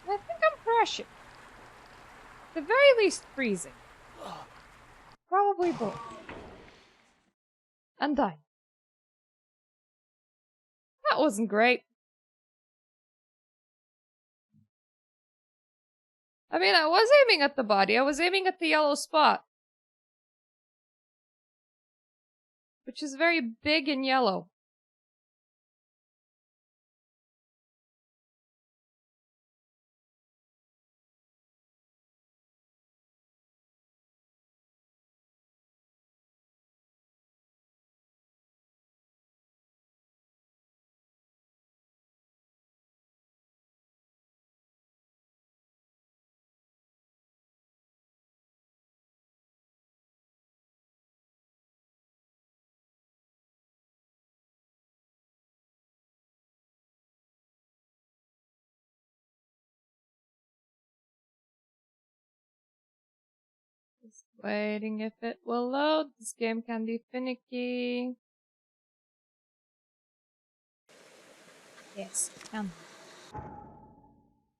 I think I'm crashing. At the very least freezing. Probably both. And dying. That wasn't great. I mean, I was aiming at the body. I was aiming at the yellow spot. Which is very big and yellow. Just waiting if it will load. This game can be finicky. Yes, it can.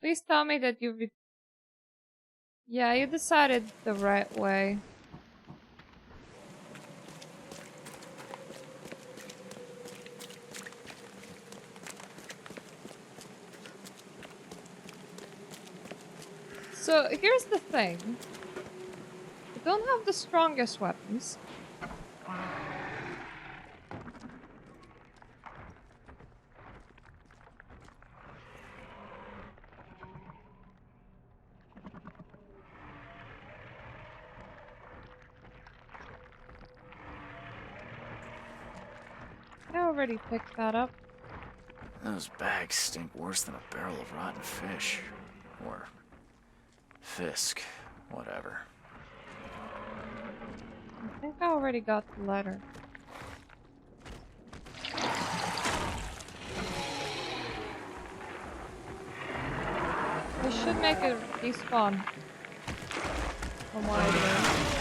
Please tell me that yeah, you decided the right way. So, here's the thing. I don't have the strongest weapons. I already picked that up. Those bags stink worse than a barrel of rotten fish. Or Fisk, whatever. I think I already got the letter. This should make it respawn. From what I learned.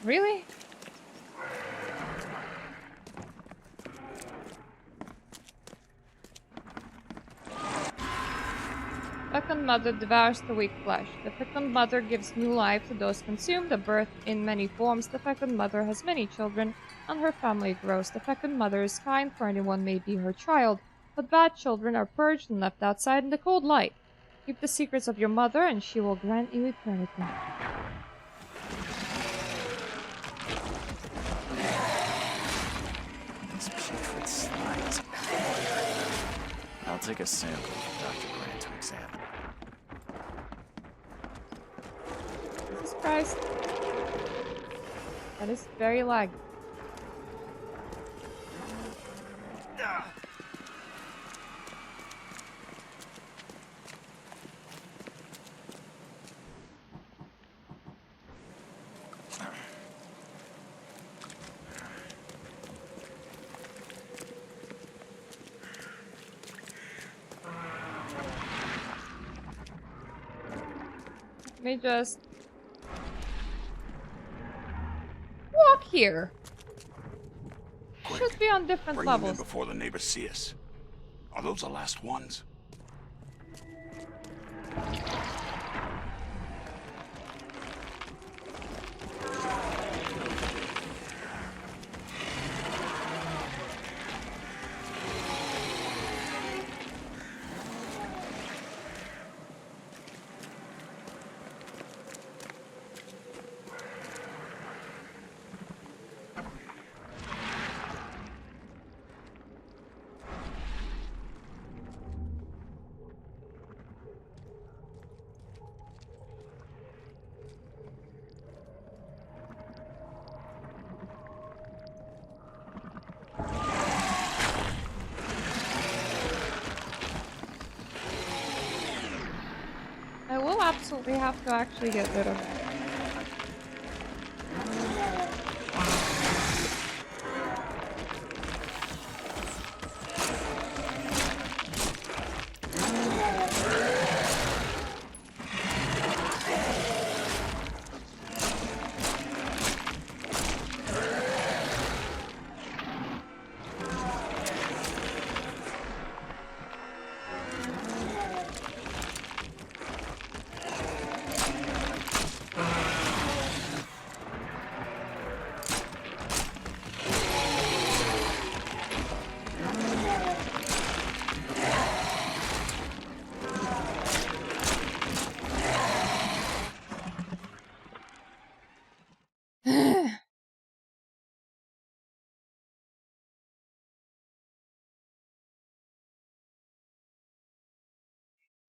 Really? Fecund Mother devours the weak flesh. The Fecund Mother gives new life to those consumed. The birth in many forms. The Fecund Mother has many children, and her family grows. The Fecund Mother is kind, for anyone may be her child, but bad children are purged and left outside in the cold light. Keep the secrets of your mother, and she will grant you eternity. I'll take a sample for Dr. Grant to examine. Jesus Christ. That is very laggy. Let me just walk here. Should be on different Bring them in levels. before the neighbors see us. Are those the last ones? I will absolutely have to actually get rid of it.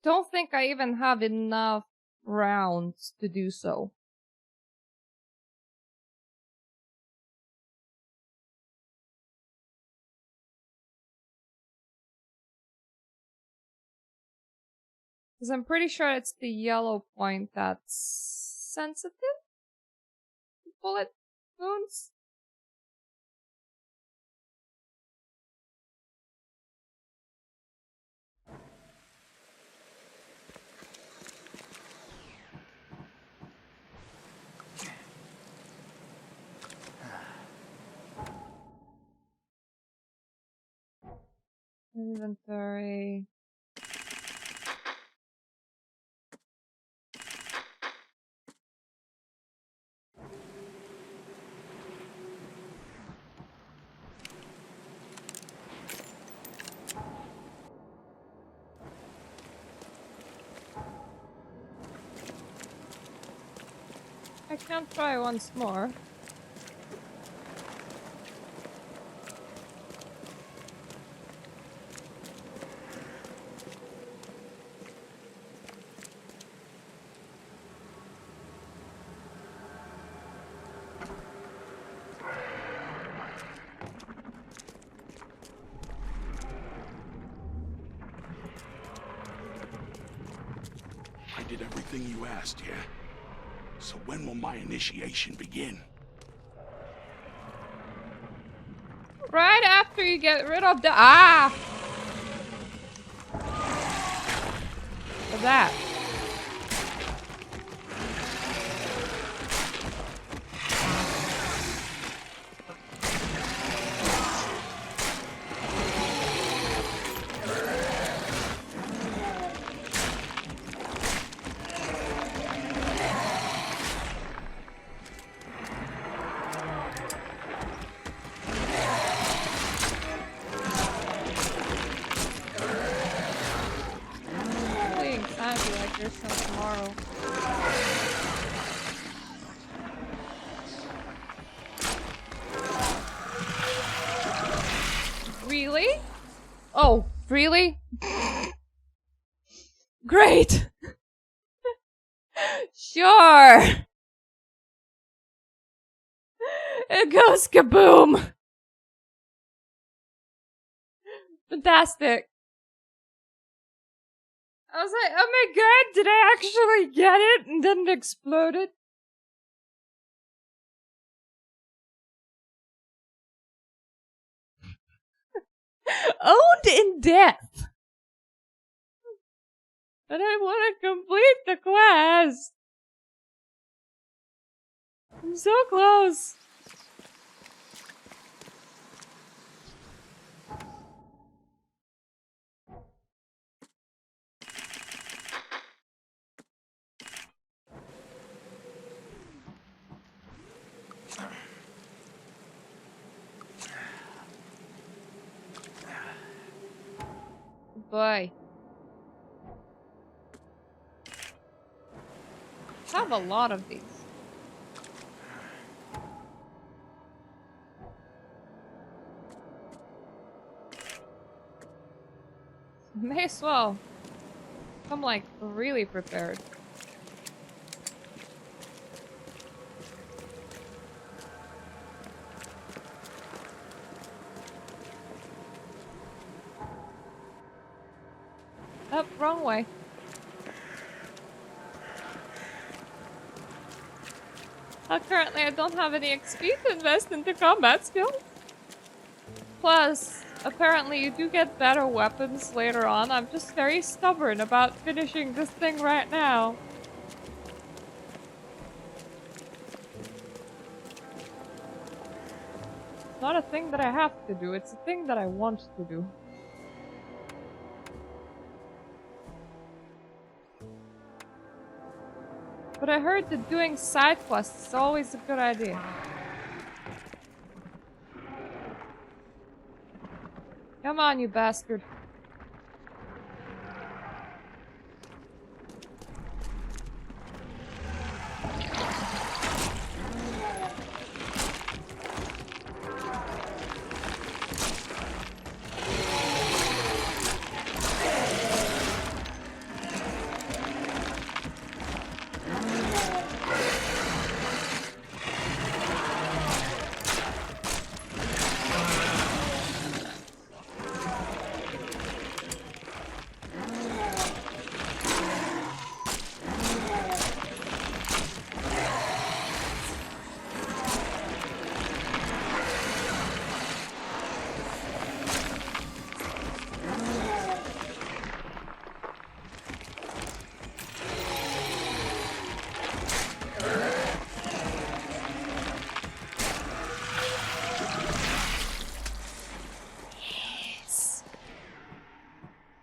Don't think I even have enough rounds to do so. Because I'm pretty sure it's the yellow point that's sensitive to bullet wounds. Inventory. I can try once more. I did everything you asked, yeah? So when will my initiation begin? Right after you get rid of the for that. Tomorrow. Really? Oh, really? Great! Sure! It goes kaboom! Fantastic. I was like, oh my god, did I actually get it? And then it exploded. Owned in death. But I want to complete the quest. I'm so close. Boy. I have a lot of these. May as well. I'm like really prepared. Oh, wrong way. Currently, I don't have any XP to invest into combat skills. Plus, apparently you do get better weapons later on. I'm just very stubborn about finishing this thing right now. It's not a thing that I have to do, it's a thing that I want to do. But I heard that doing side quests is always a good idea. Come on, you bastard.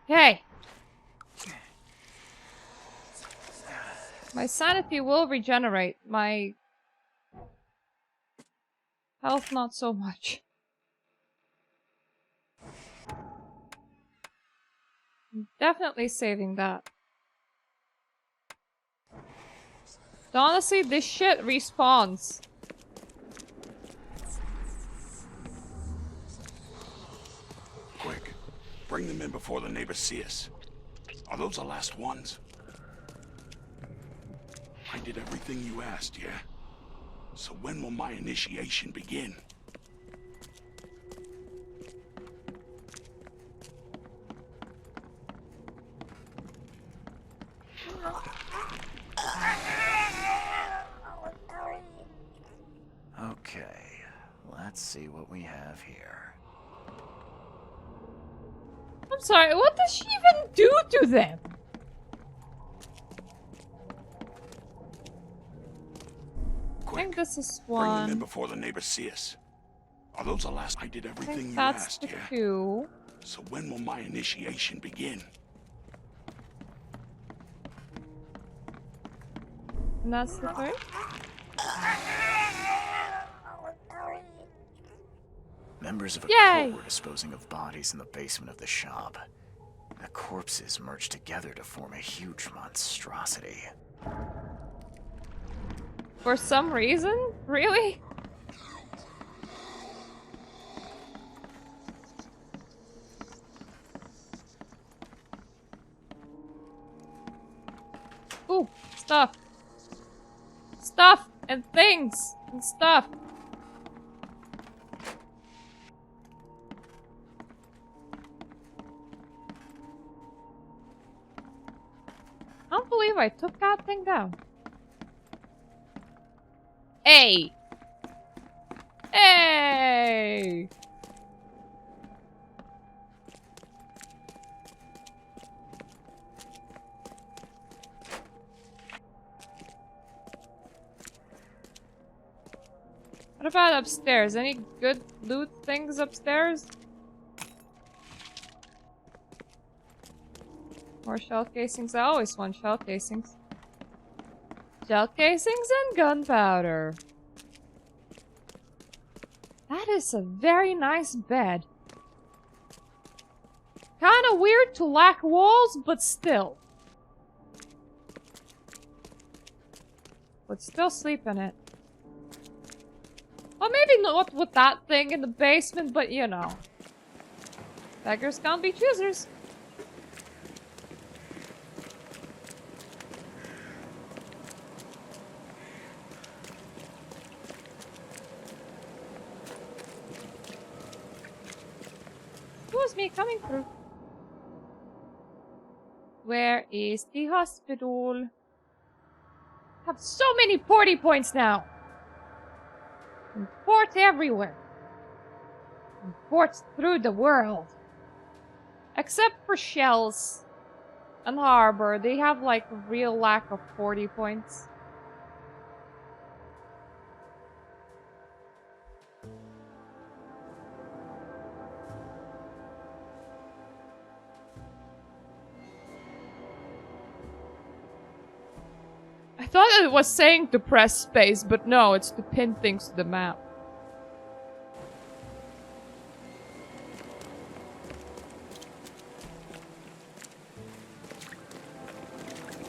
Okay. My sanity will regenerate. My health not so much. I'm definitely saving that. So honestly, this shit respawns. Quick, bring them in before the neighbors see us. Are those the last ones? I did everything you asked, yeah? So when will my initiation begin? Okay, let's see what we have here. I'm sorry, what does she even do to them? Quick, I think this is bring them in one. before the neighbors see us. Are those the last? I did I everything think you that's asked, the yeah? two. So when will my initiation begin? And that's the third. Members of a Yay! cult were disposing of bodies in the basement of the shop. The corpses merged together to form a huge monstrosity. For some reason? Really? Ooh, stuff. Stuff and things and stuff. I don't believe I took that thing down. Hey! Hey! What about upstairs? Any good loot things upstairs? More shell casings. I always want shell casings. Shell casings and gunpowder. That is a very nice bed. Kinda weird to lack walls, but still. Would still sleep in it. Well, maybe not with that thing in the basement, but you know. Beggars can't be choosers. It was me coming through. Where is the hospital? I have so many porty points now. And ports everywhere. And ports through the world. Except for Shells and Harbor. They have like a real lack of porty points. I thought it was saying to press space, but no, it's to pin things to the map.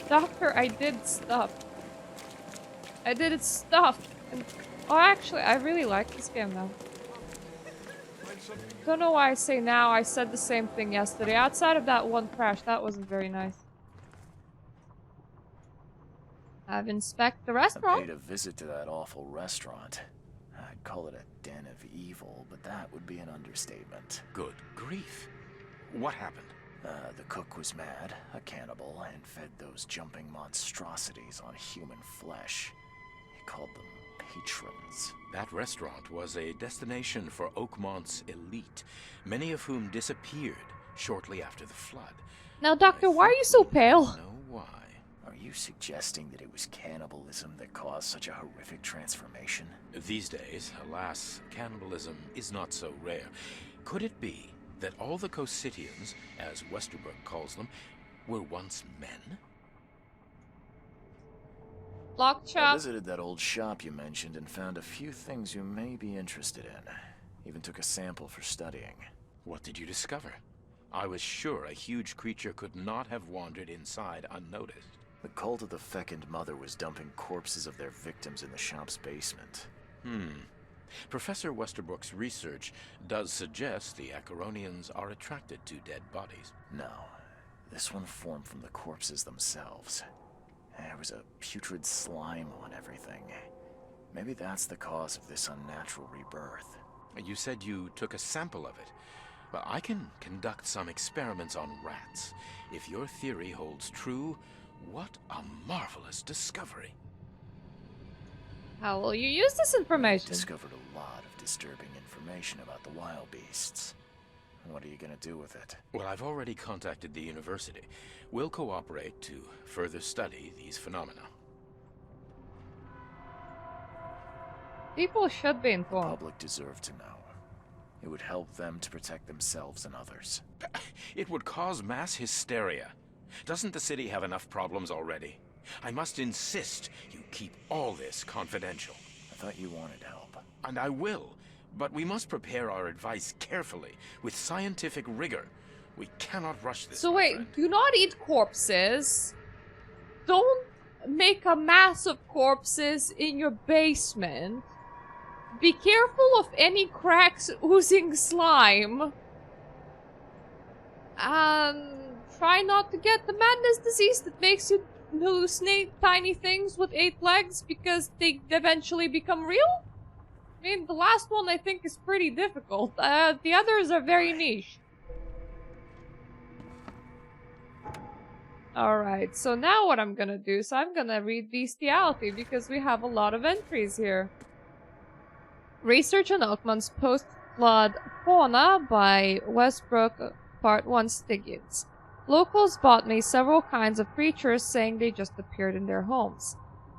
Doctor, I did stuff. I did its stuff. And, oh, actually, I really like this game now. Don't know why I say now. I said the same thing yesterday. Outside of that one crash, that wasn't very nice. I've inspected the restaurant. I paid a visit to that awful restaurant. I'd call it a den of evil, but that would be an understatement. Good grief. What happened? The cook was mad, a cannibal, and fed those jumping monstrosities on human flesh. He called them patrons. That restaurant was a destination for Oakmont's elite, many of whom disappeared shortly after the flood. Now, Doctor, why are you so pale? Know why? Are you suggesting that it was cannibalism that caused such a horrific transformation? These days, alas, cannibalism is not so rare. Could it be that all the Cositians, as Westerbrook calls them, were once men? Lock I shop. visited that old shop you mentioned and found a few things you may be interested in. Even took a sample for studying. What did you discover? I was sure a huge creature could not have wandered inside unnoticed. The cult of the Fecund Mother was dumping corpses of their victims in the shop's basement. Professor Westerbrook's research does suggest the Acheronians are attracted to dead bodies. No, this one formed from the corpses themselves. There was a putrid slime on everything. Maybe that's the cause of this unnatural rebirth. You said you took a sample of it. Well, I can conduct some experiments on rats. If your theory holds true, what a marvelous discovery. How will you use this information? Discovered a lot of disturbing information about the wild beasts. What are you gonna do with it? Well, I've already contacted the university. We'll cooperate to further study these phenomena. People should be The informed. public deserve to know. It would help them to protect themselves and others. It would cause mass hysteria. Doesn't the city have enough problems already? I must insist you keep all this confidential. I thought you wanted help. And I will, but we must prepare our advice carefully, with scientific rigor. We cannot rush this. So my wait, friend. do not eat corpses. Don't make a mass of corpses in your basement. Be careful of any cracks oozing slime. And try not to get the madness disease that makes you hallucinate tiny things with 8 legs because they eventually become real? I mean, the last one I think is pretty difficult. The others are very niche. Alright, so now what I'm gonna do is I'm gonna read Bestiality because we have a lot of entries here. Research on Oakmont's post-flood fauna by Westbrook, Part 1 Stygians. Locals bought me several kinds of creatures saying they just appeared in their homes.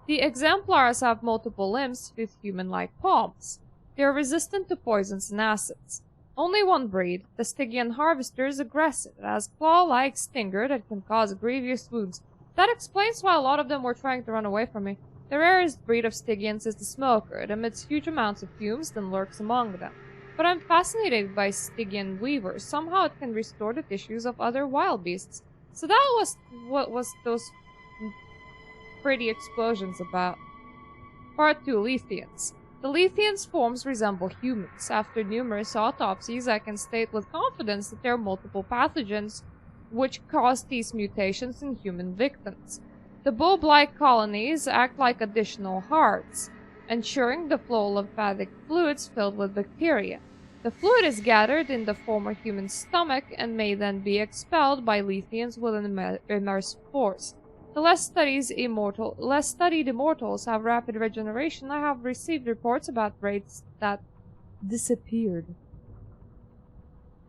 The exemplars have multiple limbs with human-like palms. They are resistant to poisons and acids. Only one breed, the Stygian Harvester, is aggressive. It has claw-like stinger that can cause grievous wounds. That explains why a lot of them were trying to run away from me. The rarest breed of Stygians is the Smoker. It emits huge amounts of fumes, then lurks among them. But I'm fascinated by Stygian Weavers. Somehow it can restore the tissues of other wild beasts. So that was what was those pretty explosions about. Part 2, Letheans. The Letheans' forms resemble humans. After numerous autopsies, I can state with confidence that there are multiple pathogens which cause these mutations in human victims. The bulb-like colonies act like additional hearts, ensuring the flow of lymphatic fluids filled with bacteria. The fluid is gathered in the former human stomach and may then be expelled by Letheans with an immense force. The less studied immortals have rapid regeneration. I have received reports about rates that disappeared.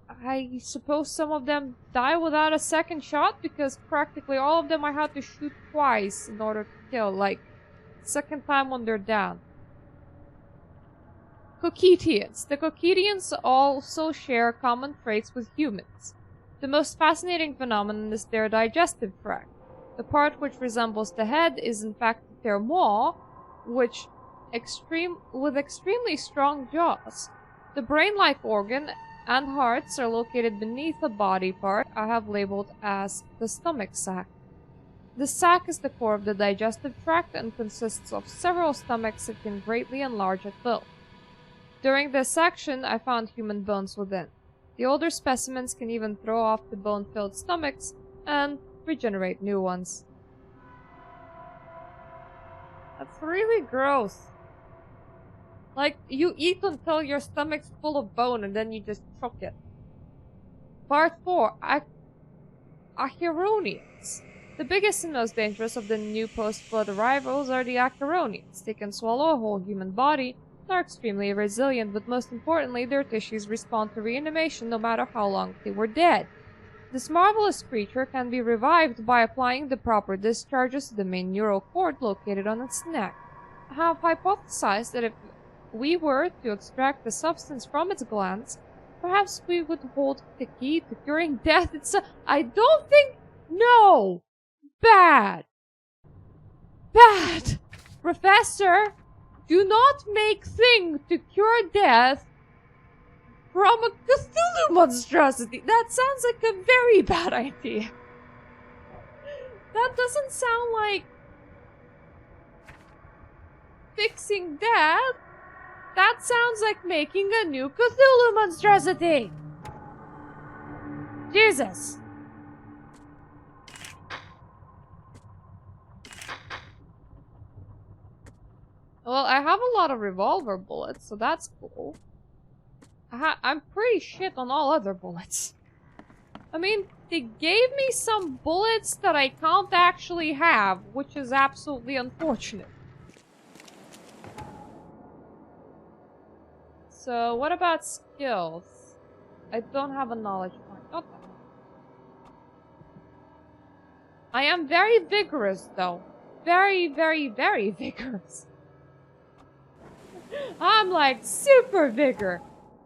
I suppose some of them die without a second shot, because practically all of them I had to shoot twice in order to kill, like, second time when they're down. Coquetians. The Coquetians also share common traits with humans. The most fascinating phenomenon is their digestive tract. The part which resembles the head is in fact their maw, with extremely strong jaws. The brain-like organ and hearts are located beneath the body part I have labeled as the stomach sac. The sac is the core of the digestive tract and consists of several stomachs that can greatly enlarge at will. During dissection, I found human bones within. The older specimens can even throw off the bone-filled stomachs and regenerate new ones. That's really gross. Like, you eat until your stomach's full of bone and then you just choke it. Part 4. Acheroneians. The biggest and most dangerous of the new post-flood arrivals are the Acheroneians. They can swallow a whole human body and are extremely resilient, but most importantly, their tissues respond to reanimation no matter how long they were dead. This marvelous creature can be revived by applying the proper discharges to the main neural cord located on its neck. I have hypothesized that if we were to extract the substance from its glands, perhaps we would hold the key to curing death itself. I don't think... No! Bad! Bad! Professor, do not make thing to cure death from a Cthulhu monstrosity. That sounds like a very bad idea. That doesn't sound like fixing death. That sounds like making a new Cthulhu monstrosity. Jesus. Well, I have a lot of revolver bullets, so that's cool. I'm pretty shit on all other bullets. I mean, they gave me some bullets that I can't actually have, which is absolutely unfortunate. So, what about skills? I don't have a knowledge point. Okay. I am very vigorous, though. Very, very, very vigorous. I'm like super vigor.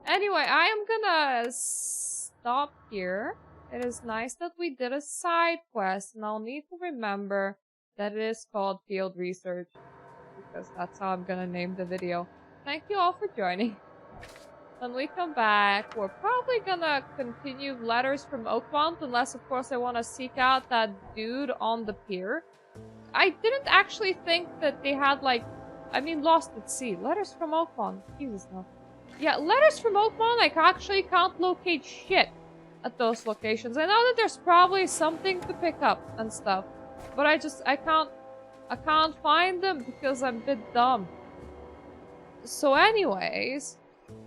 Anyway, I am gonna stop here. It is nice that we did a side quest, and I'll need to remember that it is called field research, because that's how I'm gonna name the video. Thank you all for joining. When we come back, we're probably gonna continue Letters from Oakmont, unless of course I want to seek out that dude on the pier. I didn't actually think that they had Lost at Sea. Letters from Oakmont. Jesus, no. Yeah, Letters from Oakmont, I actually can't locate shit at those locations. I know that there's probably something to pick up and stuff, but I can't find them because I'm a bit dumb. So anyways,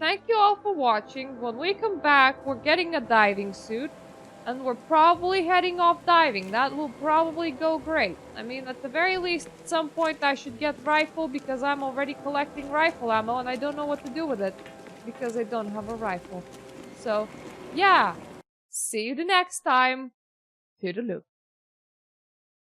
thank you all for watching. When we come back, we're getting a diving suit, and we're probably heading off diving. That will probably go great. I mean, at the very least, at some point I should get rifle, because I'm already collecting rifle ammo, and I don't know what to do with it, because I don't have a rifle. So, yeah. See you the next time. Toodaloo.